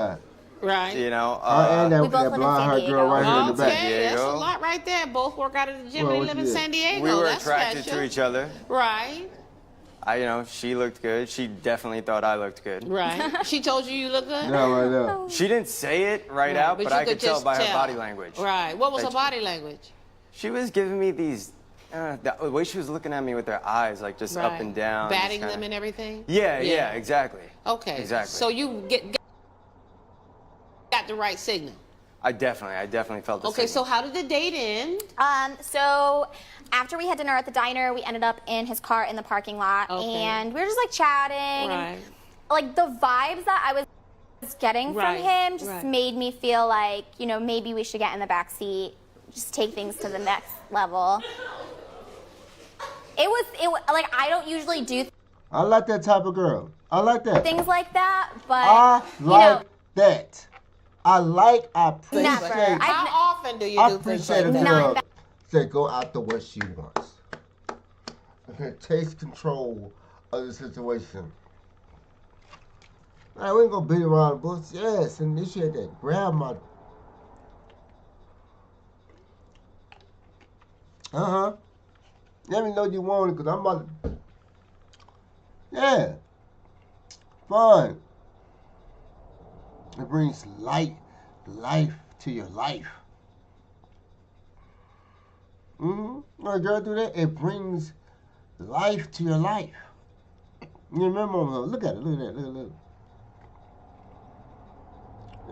Right. You know. And that, We both that live in blonde San haired girl right here in the back. Okay, that's a lot right there. Both work out at the gym and they live in San Diego. We were That's attracted special. to each other. Right. She looked good. She definitely thought I looked good. Right. She told you look good? No, I know. She didn't say it right out, but you I could tell just by her body language. Right. What was her body language? She was giving me these, the way she was looking at me with her eyes, like just up and down. Batting them and everything? Yeah, exactly. Okay. Exactly. So you got the right signal. I definitely felt the Okay, signal. so how did the date end? So after we had dinner at the diner, we ended up in his car in the parking lot, and we were just like chatting. Right. And, like the vibes that I was getting from him just made me feel like, you know, maybe we should get in the back seat, just take things to the next level. It was like I don't usually do I like that type of girl. I like that. things like that, but I you like know, that. I appreciate. Never. How often do you I do things appreciate like a that? girl say go after what she wants. Takes control of the situation. All right, we ain't gonna beat around the bush. Yes, initiate that. Grab my. Let me know you want it, cause I'm about to. Yeah. Fun. It brings life to your life. When a girl do that, it brings life to your life. You remember, look at it, look at that.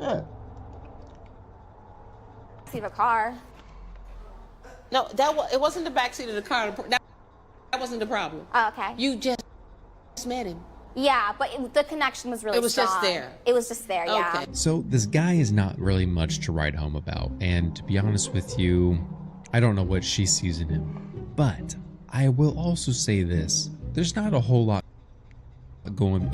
Yeah. see the car. No, it wasn't the backseat of the car. That wasn't the problem. Oh, okay. You just met him. Yeah, but the connection was really It was strong. just there. It was just there, yeah. Okay. So this guy is not really much to write home about, and to be honest with you, I don't know what she sees in him. But I will also say this: there's not a whole lot going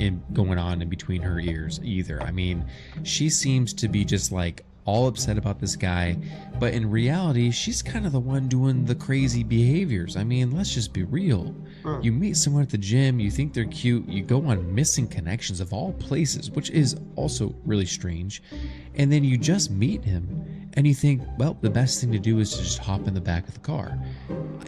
on in between her ears either. I mean, she seems to be just like all upset about this guy, but in reality, she's kind of the one doing the crazy behaviors. I mean, let's just be real. You meet someone at the gym, you think they're cute, you go on missing connections of all places, which is also really strange, and then you just meet him and you think, well, the best thing to do is to just hop in the back of the car.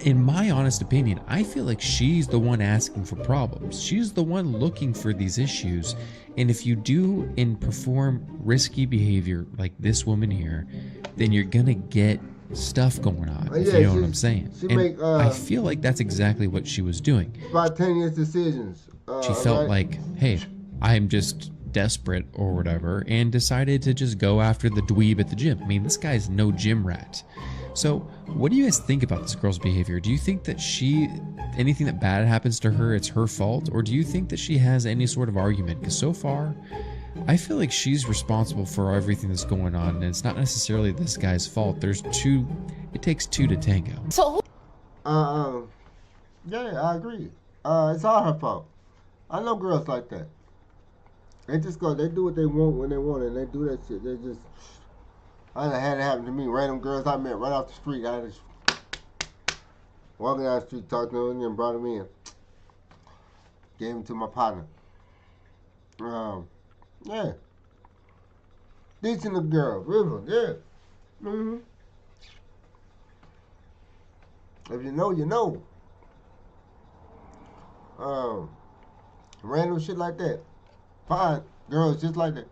In my honest opinion, I feel like she's the one asking for problems. She's the one looking for these issues. And if you do and perform risky behavior like this woman here, then you're gonna get stuff going on, if you know what I'm saying. And I feel like that's exactly what she was doing. Spontaneous decisions. She felt like, hey, I'm just desperate or whatever, and decided to just go after the dweeb at the gym. I mean, this guy's no gym rat. So what do you guys think about this girl's behavior? Do you think that anything that bad happens to her, it's her fault? Or do you think that she has any sort of argument? Because so far, I feel like she's responsible for everything that's going on, and it's not necessarily this guy's fault. It takes two to tango. So yeah, I agree. It's all her fault. I know girls like that. They just they do what they want when they want it, and they do that shit. I done had it happen to me. Random girls I met right off the street. Walking down the street, talked to him, and brought him in. Gave him to my partner. Yeah. Decent little girl, River, yeah. Mm-hmm. If you know, you know. Random shit like that. Fine, girls just like that.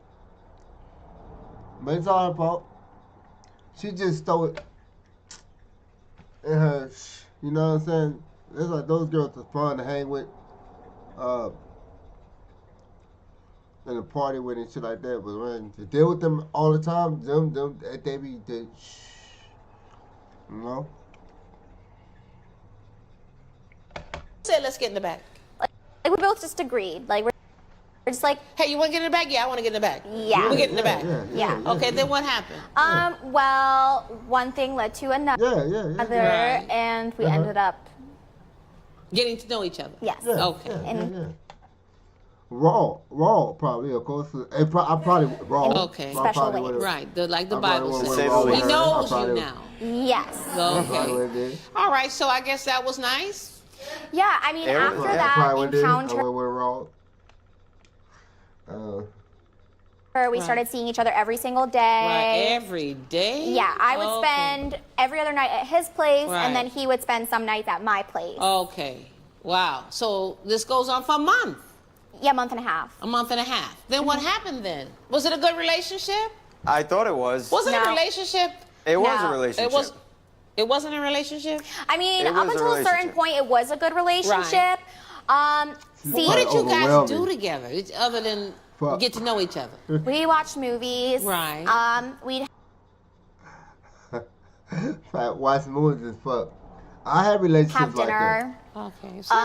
But it's all her fault. She just stole it in her, you know what I'm saying? It's like those girls are fun to hang with, and to party with and shit like that. But when to deal with them all the time, they be, you know? Say, let's get in the back. Like we both just agreed. Like we're just like, hey, you want to get in the back? Yeah, I want to get in the back. Yeah. We get in the back. Yeah. Okay, then what happened? Well, one thing led to another, Right. and we ended up getting to know each other. Yes. Okay. Raw, probably, of course. I probably raw. Okay. Special ways. Right, like the Bible says. He knows you now. Yes. Okay. All right, so I guess that was nice. Yeah, I mean, after that encounter, we started seeing each other every single day. Right, every day? Yeah, I would spend every other night at his place, and then he would spend some nights at my place. Okay. Wow. So this goes on for a month? Yeah, a month and a half. A month and a half. Then what happened then? Was it a good relationship? I thought it was. Was it a relationship? It was a relationship. It wasn't a relationship? I mean, up until a certain point, it was a good relationship. What did you guys do together other than get to know each other? We watched movies. Right. We'd watch movies and fuck. I had relationships have like dinner. that. Okay. So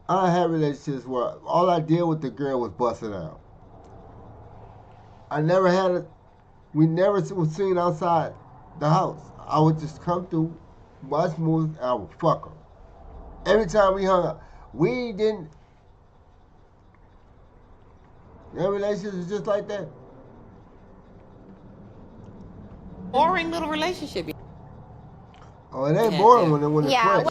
I had relationships where all I did with the girl was busting out. I never had it. We never was seen outside the house. I would just come through, watch movies, and I would fuck her. Every time we hung out, we didn't. Their relationship is just like that. Boring little relationship. Oh, it ain't boring when it's fresh.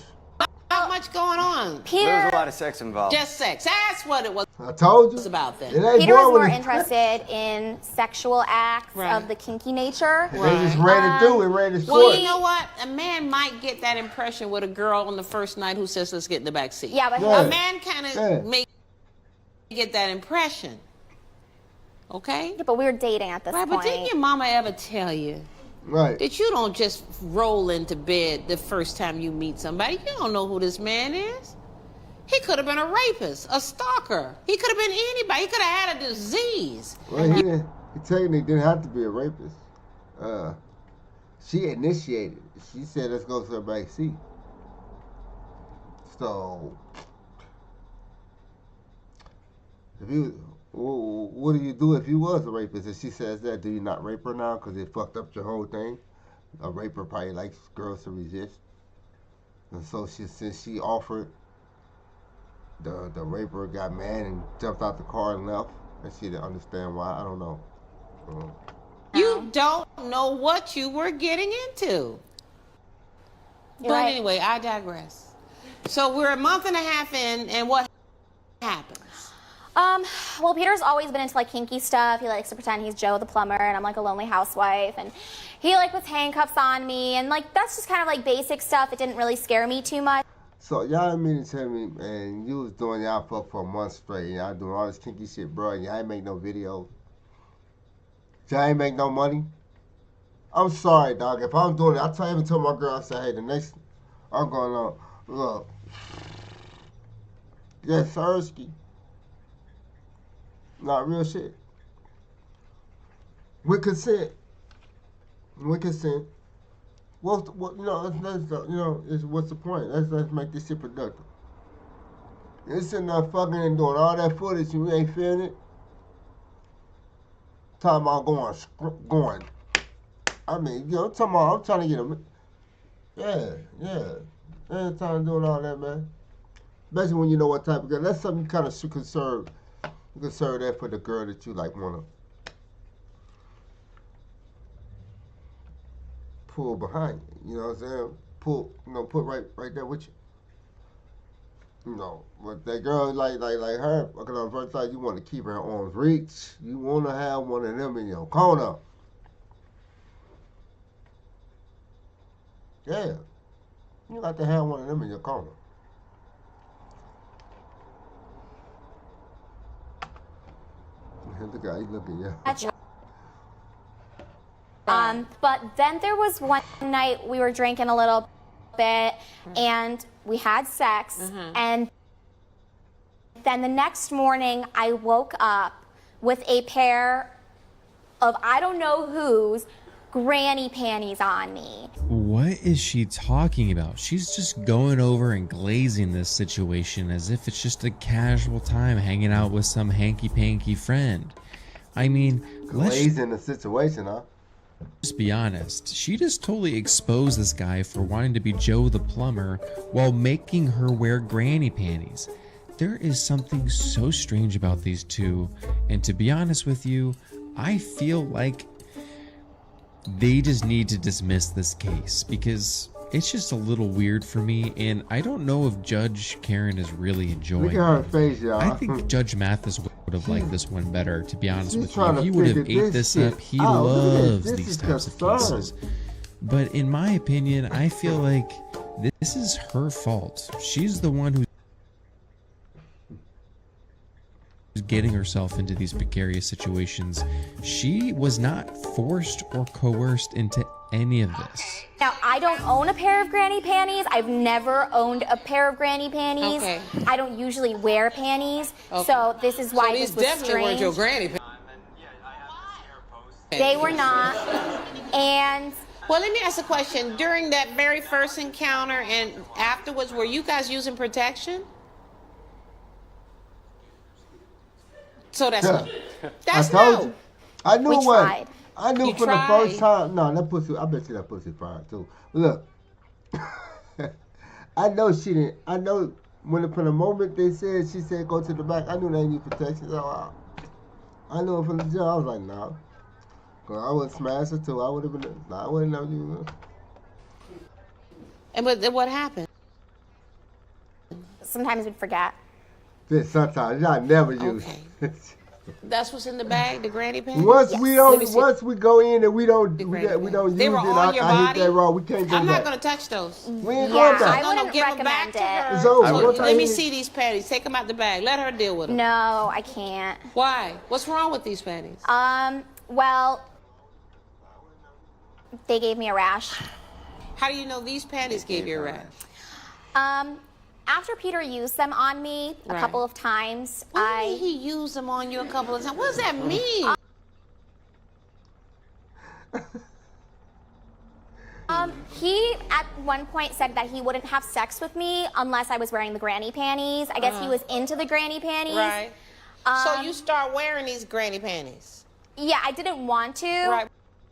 Not much going on. There was a lot of sex involved. Just sex. That's what it was. I told you. About then. Peter was more interested in sexual acts of the kinky nature. They just ran it through and ran it Well, you know what? A man might get that impression with a girl on the first night who says, let's get in the back seat. Yeah, but a man kind of may get that impression. Okay? Yeah, but we were dating at this point. But didn't your mama ever tell you that you don't just roll into bed the first time you meet somebody? You don't know who this man is. He could have been a rapist, a stalker. He could have been anybody. He could have had a disease. Well, he technically didn't have to be a rapist. She initiated. She said, let's go to the back seat. So, if you, what do you do if you was a rapist? If she says that, do you not rape her now because it fucked up your whole thing? A raper probably likes girls to resist. And so since she offered, the raper got mad and jumped out the car and left, and she didn't understand why. I don't know. You don't know what you were getting into. But anyway, I digress. So we're a month and a half in, and what happens? Well, Peter's always been into like kinky stuff. He likes to pretend he's Joe the plumber, and I'm like a lonely housewife, and he like puts handcuffs on me, and like that's just kind of like basic stuff. It didn't really scare me too much. So y'all didn't mean to tell me, man, you was doing y'all fuck for a month straight, and y'all doing all this kinky shit, bro, and y'all ain't make no videos. Y'all ain't make no money. I'm sorry, dog. If I'm doing it, I even told my girl, I said, hey, the next, I'm going on, look. Yes, Sirski. Not real shit. With consent. With consent. What you know? What's the point? Let's make this shit productive. You're sitting there fucking and doing all that footage and you ain't feeling it. Talking about going. I mean, you know, I'm trying to get him. Yeah. Ain't time doing all that, man. Especially when you know what type of girl. That's something you kind of should conserve. You conserve that for the girl that you like wanna pull behind you. You know what I'm saying? put right there with you. You know, but that girl like her, because on the first time you want to keep her at arm's reach. You want to have one of them in your corner. Yeah, you got to have one of them in your corner. Look at you looking, yeah. But then there was one night we were drinking a little bit and we had sex, and then the next morning I woke up with a pair of I don't know whose granny panties on me. What is she talking about? She's just going over and glazing this situation as if it's just a casual time hanging out with some hanky-panky friend. I mean, glazing the situation, huh? Let's be honest. She just totally exposed this guy for wanting to be Joe the plumber while making her wear granny panties. There is something so strange about these two, and to be honest with you, I feel like they just need to dismiss this case because it's just a little weird for me, and I don't know if Judge Karen is really enjoying it. Look at her face, y'all. I think Judge Mathis would have liked this one better, to be honest with you. He would have ate this up. He loves these types of cases. But in my opinion, I feel like this is her fault. She's the one who's getting herself into these precarious situations. She was not forced or coerced into any of this. Now, I don't own a pair of granny panties. I've never owned a pair of granny panties. Okay. I don't usually wear panties, so this is why these this was definitely strange. weren't your granny panties. They were not. And well, let me ask a question. During that very first encounter and afterwards, were you guys using protection? So that's no. That's I told no. you. I knew We what. tried. I knew You from tried. the first time. No, that pussy. I bet you that pussy fried too. Look, I know she didn't. I know from the moment she said go to the back. I knew they need protection. So I knew it from the jump. I was like, no, cause I would smash her too. I would have been. I wouldn't know you. And what happened? sometimes we'd forget. Sometimes I never use. That's what's in the bag, the granny panties. Once we go in and we don't use they it, were on your I body? hit that raw. We can't go I'm back. not going to touch those. We ain't going back. I wouldn't give them recommend back to her. It's over. So Once I let me hit- see these panties. Take them out the bag. Let her deal with them. No, I can't. Why? What's wrong with these panties? Well, they gave me a rash. How do you know these panties gave you a rash? After Peter used them on me a couple of times, What do you mean he used them on you a couple of times? What does that mean? He at one point said that he wouldn't have sex with me unless I was wearing the granny panties. I guess he was into the granny panties. Right. So you start wearing these granny panties. Yeah, I didn't want to. Right.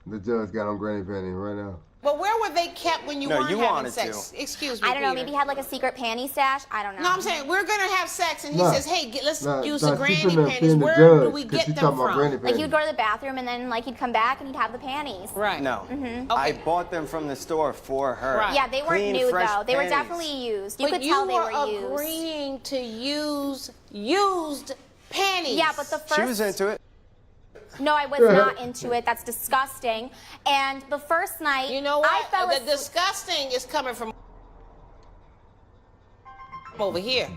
The judge got on granny panties right now. But where were they kept when you No, weren't you having wanted sex? to. Excuse me, I don't know. Peter. Maybe he had like a secret panty stash. I don't know. No, I'm saying we're gonna have sex, and he Nah. says, "Hey, let's use Nah, the she granny finna panties. offend the Where judge, do we 'cause get she them talking about from?" granny Like he would go to the bathroom and then like he'd come back and he'd have the panties. Right. No. Mhm. I bought them from the store for her. Right. Yeah, they weren't Clean, new fresh though. They were panties. definitely used. You But could tell they were were used. agreeing to use used panties. Yeah, but the first. She was into it. No, I was not into it. That's disgusting. And the first night, You know what? I fell The asleep. disgusting is coming from over here.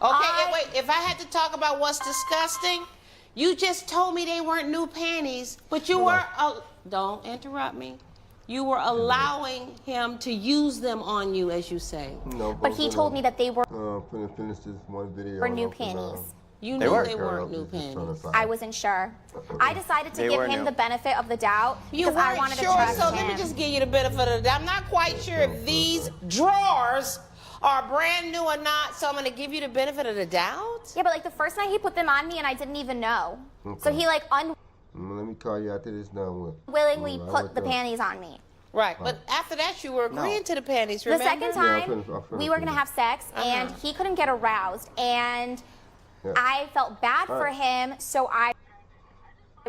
Okay, wait. If I had to talk about what's disgusting, you just told me they weren't new panties, but you were. Don't interrupt me. You were allowing him to use them on you, as you say. No, But he told me that they were Finna finish this one video. new off, panties. You They knew were. they weren't new panties. I wasn't sure. I decided to They give were him new. the benefit of the doubt You because I weren't wanted sure, to trust so him. let me just give you the benefit of the doubt. I'm not quite sure if these drawers are brand new or not, so I'm going to give you the benefit of the doubt. Yeah, but like the first night he put them on me and I didn't even know. So he like Let me call you after this done with. unwillingly Alright, put the panties on me. Right, but after that, you were agreeing to the panties, The remember? second time, we were gonna have sex and he couldn't get aroused and I felt bad for him, so I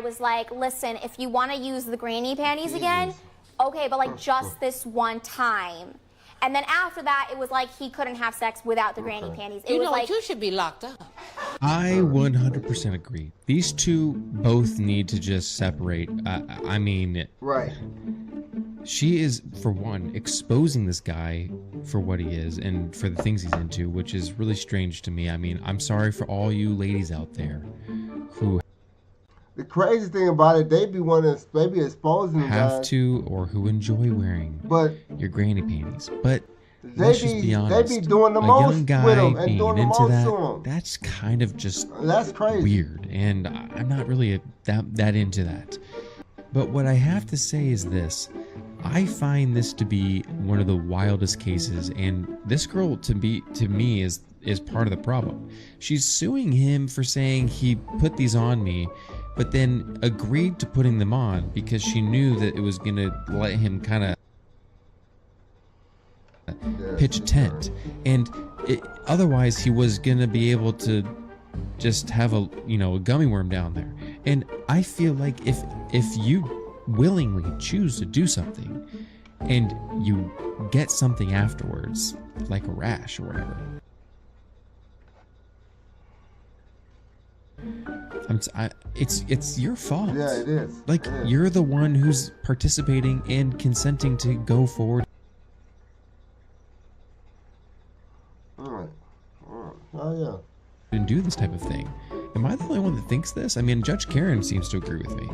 was like, listen, if you want to use the granny panties again, okay, but like just this one time. And then after that, it was like he couldn't have sex without the granny panties. It You was know like, what? You should be locked up. I 100% agree. These two both need to just separate. I mean, right. She is, for one, exposing this guy for what he is and for the things he's into, which is really strange to me. I mean, I'm sorry for all you ladies out there who The crazy thing about it, they be exposing them have guys, to or who enjoy wearing your granny panties. But let's just be honest, they be doing the a most young guy with them and being doing the into most that, to them. that's kind of just That's crazy. weird, and I'm not really that into that. But what I have to say is this. I find this to be one of the wildest cases, and this girl to me is part of the problem. She's suing him for saying he put these on me, but then agreed to putting them on because she knew that it was going to let him kind of pitch a tent, and otherwise he was going to be able to just have a gummy worm down there. And I feel like if you willingly choose to do something and you get something afterwards, like a rash or whatever, it's your fault. Yeah, it is. Like, you're the one who's participating and consenting to go forward. Oh yeah. And do this type of thing. Am I the only one that thinks this? I mean, Judge Karen seems to agree with me.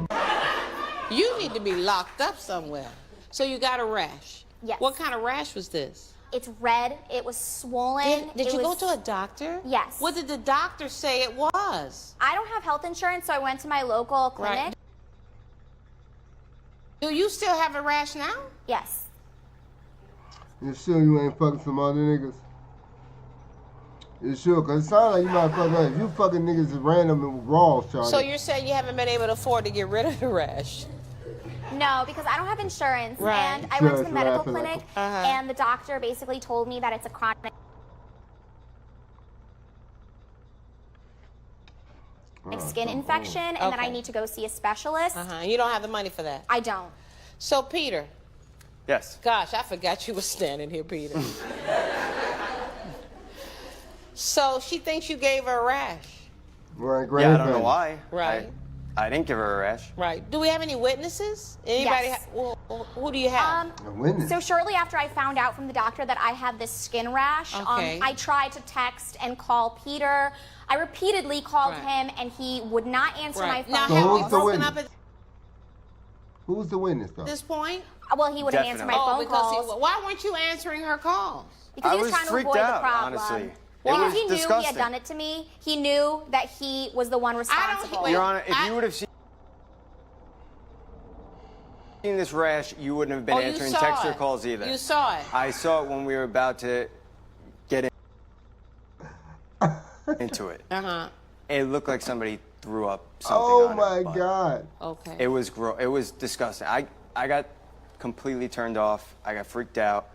You need to be locked up somewhere. So you got a rash. Yes. What kind of rash was this? It's red. It was swollen. Did you go to a doctor? Yes. What did the doctor say it was? I don't have health insurance, so I went to my local clinic. Right. Do you still have a rash now? Yes. You sure you ain't fucking some other niggas? You sure? Cause it sounds like you might fuck up. If you fucking niggas is random and raw, Charlie. So you're saying you haven't been able to afford to get rid of the rash? No, because I don't have insurance. Right. And I went to the medical clinic, and the doctor basically told me that it's a chronic skin infection and that I need to go see a specialist. You don't have the money for that? I don't. So, Peter. Yes. Gosh, I forgot you were standing here, Peter. So she thinks you gave her a rash. Right, yeah, I don't know why. Right. I didn't give her a rash. Right. Do we have any witnesses? Anybody? Yes. Who do you have? A witness. So shortly after I found out from the doctor that I had this skin rash, I tried to text and call Peter. I repeatedly called him, and he would not answer my phone Now, calls. have we broken up at Who's the witness, though? this point? Well, he wouldn't answer my phone calls. Why weren't you answering her calls? Because he was trying to avoid the problem. Honestly. Because he knew he had done it to me. He knew that he was the one responsible. Your Honor, if you would have seen this rash, you wouldn't have been answering text or calls either. You saw it. I saw it when we were about to get into it. It looked like somebody threw up something on it. Oh my God. Okay. It was gross. It was disgusting. I got completely turned off. I got freaked out.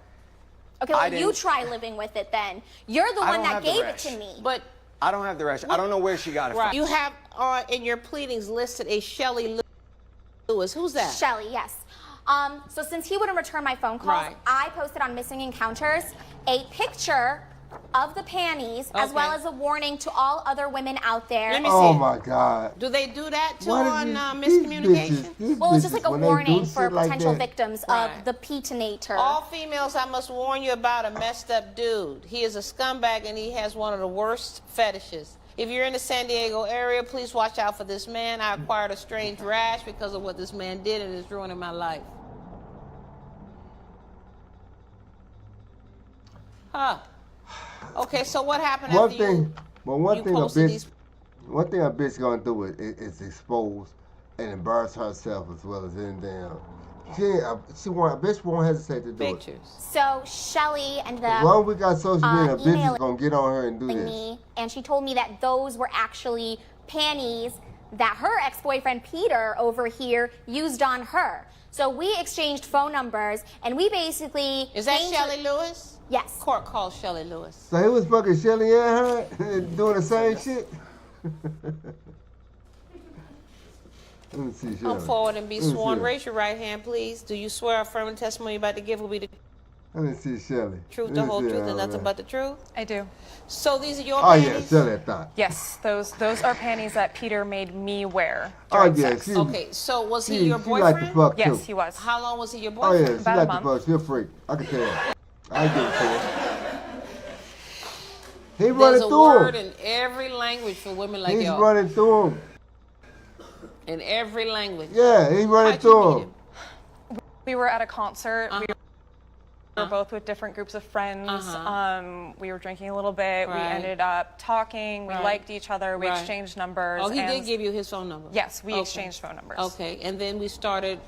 Okay, well, you try living with it then. You're the one that gave it to me. But I don't have the rash. I don't know where she got it from. you have in your pleadings listed a Shelley Lewis. Who's that? Shelley, yes. So since he wouldn't return my phone calls, I posted on Missing Encounters a picture of the panties, as well as a warning to all other women out there. Let me see. Oh my God. Do they do that too Why on these miscommunication? bitches, Well, it's just like a when they warning do for shit like potential that. victims of the Petinator. All females, I must warn you about a messed up dude. He is a scumbag and he has one of the worst fetishes. If you're in the San Diego area, please watch out for this man. I acquired a strange rash because of what this man did, and it's ruining my life. Huh. Okay, so what happened One after thing you a bitch gonna do is expose and embarrass herself as well as anything else. A bitch won't hesitate to do it. So Shelley and the As long as we got social media, a bitch email is gonna get on her and do this. me, and she told me that those were actually panties that her ex-boyfriend Peter over here used on her. So we exchanged phone numbers, and we basically... Is that Shelley Lewis? Yes. Court called Shelley Lewis. So he was fucking Shelly and her doing the same shit? Let me see, Shelly. Come forward and be Let me sworn. see. Raise your right hand, please. Do you swear affirming testimony you're about to give will be the Let me see, Shelly. Truth, the whole truth, and nothing but the truth? I do. So these are your Oh, panties? yeah, Shelly, I thought. Yes, those are panties that Peter made me wear Oh, during yeah. sex. Okay, so was he she your like boyfriend? to fuck, Yes, too. he was. How long was he your Oh, boyfriend? yeah, she About a like to month. fuck. She a freak. I can tell that. I give it to her. He There's running a through word him. in every language for women like He's y'all. running through him. In every language. Yeah, he's running How'd you through meet him. We were at a concert. We Uh-huh. were both with different groups of friends. Uh-huh. We were drinking a little bit. We Right. ended up talking. We Right. liked each other. We Right. exchanged numbers. Oh, he and did give you his phone number? Yes, we Okay. exchanged phone numbers. Okay, and then we started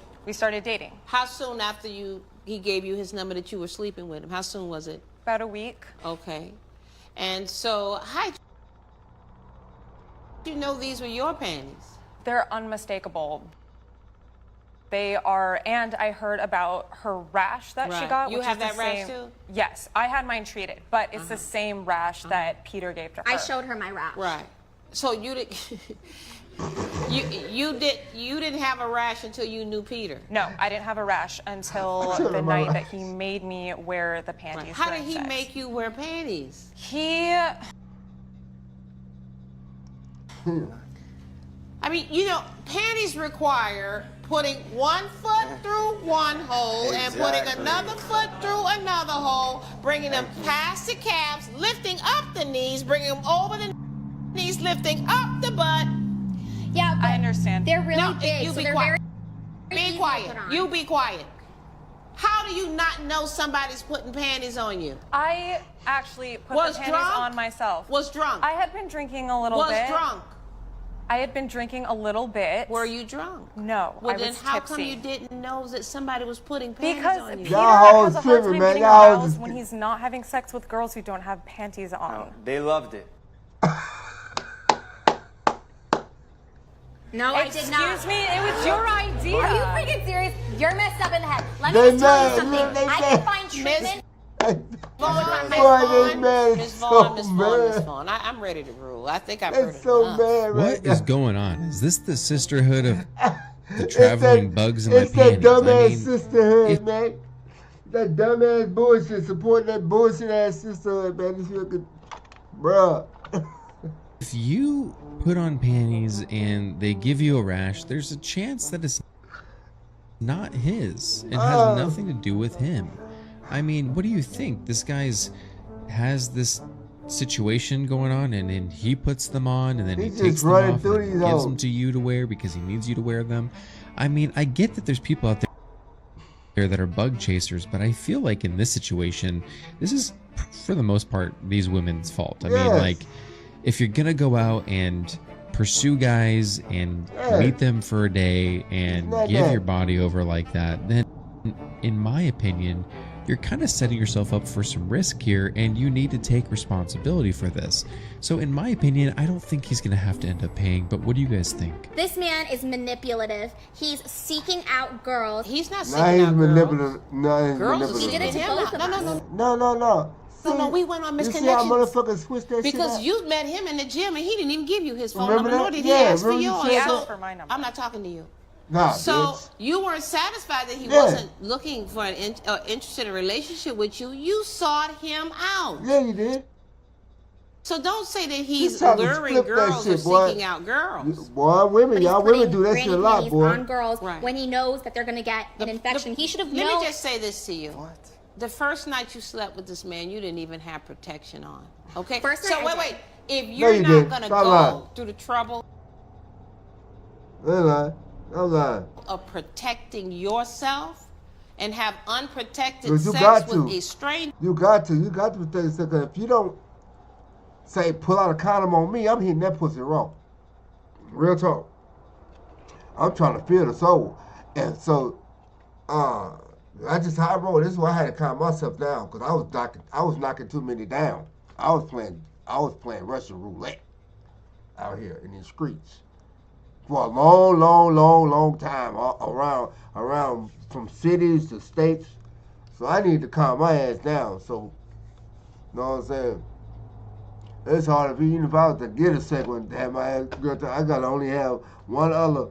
dating. How soon after he gave you his number that you were sleeping with him? How soon was it? About a week. Okay. And so, how did you know these were your panties? They're unmistakable. They are, and I heard about her rash that she Right. got. You which have is the that rash same- too? Yes, I had mine treated, but it's the same rash that Peter gave to her. I showed her my rash. Right. So you did. you didn't have a rash until you knew Peter. No, I didn't have a rash until I showed the her my night that rash. he made me wear the panties. How did during he sex. make you wear panties? I mean, you know, panties require putting one foot through one hole and putting Exactly. another foot through another hole, bringing them past the calves, lifting up the knees, bringing them over the knees, lifting up the butt. Yeah, but I understand. They're really No, big, you so be they're quiet. very easy Be to quiet. put on. You be quiet. How do you not know somebody's putting panties on you? I actually put Was the panties drunk? on myself. Was drunk? I had been drinking a little Was bit. drunk? I had been drinking a little bit. Were you drunk? No, Well, I then was how tipsy. come you didn't know that somebody was putting panties Because on you? Peter Y'all has a hoes hard tripping, time man. getting Y'all hoes aroused is- when he's not having sex with girls who don't have panties on. They loved it. No, I did not. Excuse me, it was your idea. Are you freaking serious? You're messed up in the head. Let They me just tell you mad, something. they I mad. can find treatment. Boy, they mad Miss so Vaughn, Miss mad. Vaughn. I'm ready to rule. I think I've They heard so enough. mad right What is now. going on? Is this the sisterhood of the traveling bugs in my It's that panties? dumbass sisterhood, man. That dumbass bullshit, supporting that bullshit ass sisterhood, man. This fucking, bruh. If you put on panties and they give you a rash, there's a chance that it's not his. It has nothing to do with him. I mean, what do you think? This guy's has this situation going on, and then he puts them on, and then he He's takes just them running off through and these gives hoes. them to you to wear because he needs you to wear them. I mean, I get that there's people out there that are bug chasers, but I feel like in this situation, this is for the most part these women's fault. I mean, Yes. like, if you're gonna go out and pursue guys and Yeah. meet them for a day and Not give that. your body over like that, then in my opinion, you're kind of setting yourself up for some risk here, and you need to take responsibility for this. So in my opinion, I don't think he's gonna have to end up paying, but what do you guys think? This man is manipulative. He's seeking out girls. He's not Nah, he's manipulative. No, he's Girls is manipulative. He did it to him. both of No, no, us. no. No. No, we went on You see how misconnections. motherfuckers switch that shit Because up? you met him in the gym and he didn't even give you his phone Remember number, nor that? did Yeah, he ask for remember you yours. said He that? asked for my number. I'm not talking to you. Nah, So bitch. you weren't satisfied that he Yeah. wasn't looking for an interested in a relationship with you. You sought him out. Yeah, you did. So don't say that he's He's trying to luring flip that girls or shit, boy. seeking out girls. Boy, women, But he's y'all women putting do that granny shit a lot, panties boy. on girls Right. when he knows that they're going to get an infection. He should have known. Let me just say this to you. What? The first night you slept with this man, you didn't even have protection on. Okay? First so night I wait. did. If No, you're you not didn't. gonna Stop go lying. through the trouble I'm lying. of protecting yourself and have unprotected But you sex got with to. a stranger, You got to protect yourself. 'Cause if you don't say pull out a condom on me, I'm hitting that pussy raw. Real talk. I'm trying to feel the soul, and so that's just how I roll. This is why I had to calm myself down because I was knocking too many down. I was playing Russian roulette out here in these streets for a long time around from cities to states. So I need to calm my ass down. So, you know what I'm saying? It's hard if even if I was to get a second one, to have my ass girl, I gotta only have one other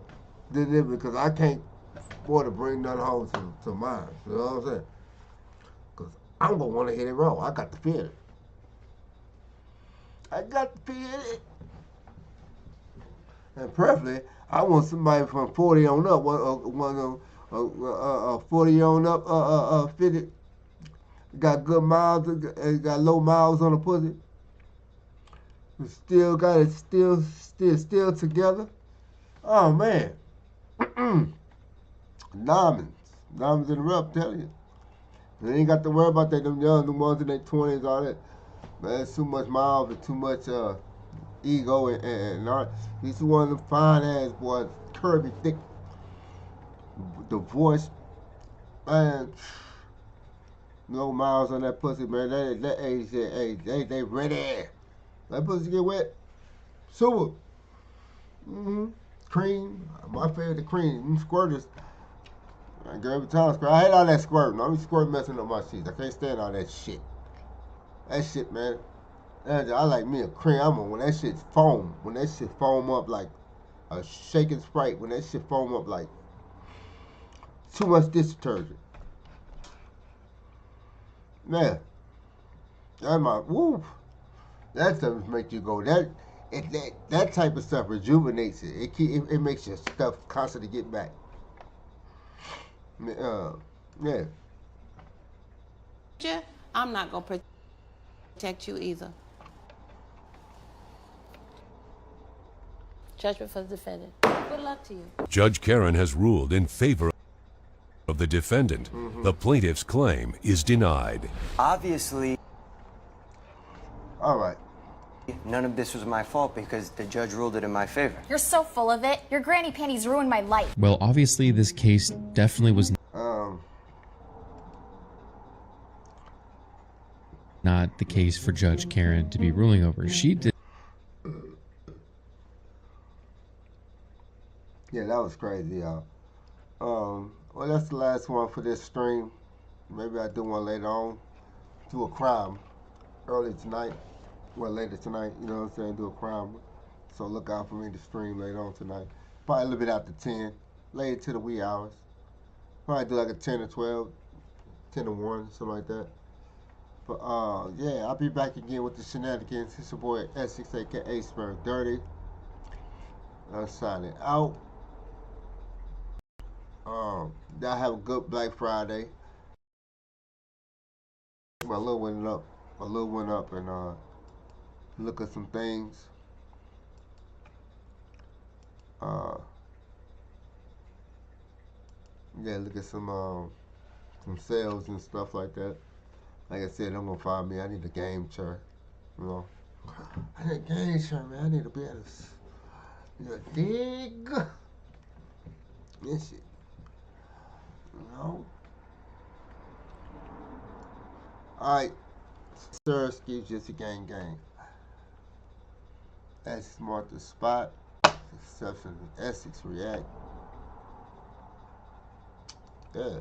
delivery because I can't afford to bring none home to mine. You know what I'm saying? Because I'm gonna want to hit it raw. I got the feeling. I got the feeling. And preferably, I want somebody from 40 on up, 40 on up, 50, got good miles, got low miles on the pussy. Still got it, still together. Oh man, diamonds in the rough, telling you. They ain't got to worry about that. Them young, the ones in their 20s, all that. Man, it's too much miles and too much ego and all. He's one of them fine ass boys, curvy, thick. The voice, man. No miles on that pussy, man. That age, they ready. That pussy get wet. Super. Cream. My favorite, the cream. Them squirters. I girl every time squirt. I hate all that squirting. I be squirt messing up my sheets. I can't stand all that shit. That shit, man. I like me a cream. When that shit foam. When that shit foam up like a shaking Sprite. When that shit foam up like too much dish detergent. Man. That's my, woo. That stuff make you go. That type of stuff rejuvenates it. It makes your stuff constantly get back. Yeah. I'm not gonna protect you either. Judgment for the defendant. Good luck to you. Judge Karen has ruled in favor of the defendant. The plaintiff's claim is denied. Obviously, all right. None of this was my fault because the judge ruled it in my favor. You're so full of it. Your granny panties ruined my life. Well, obviously this case definitely was not the case for Judge Karen to be ruling over. She did. Yeah, that was crazy, y'all. Well, that's the last one for this stream. Maybe I'll do one later on. Do a crime early tonight. Well, later tonight, you know what I'm saying? Do a crime. So look out for me to stream later on tonight. Probably a little bit after 10. Later to the wee hours. Probably do like a 10 or 12. 10 to 1, something like that. But, yeah, I'll be back again with the shenanigans. It's your boy Essex, a.k.a. Spur Dirty. I'm signing out. Y'all have a good Black Friday. My little went up. And look at some things. Yeah, look at some sales and stuff like that. Like I said, I'm gonna find me. I need a game chair. You know, I need a game chair, man. I need to be able to dig this shit. You know. All right, sir. Excuse just a gang. That's smart to spot. Exception Essex react. Yeah.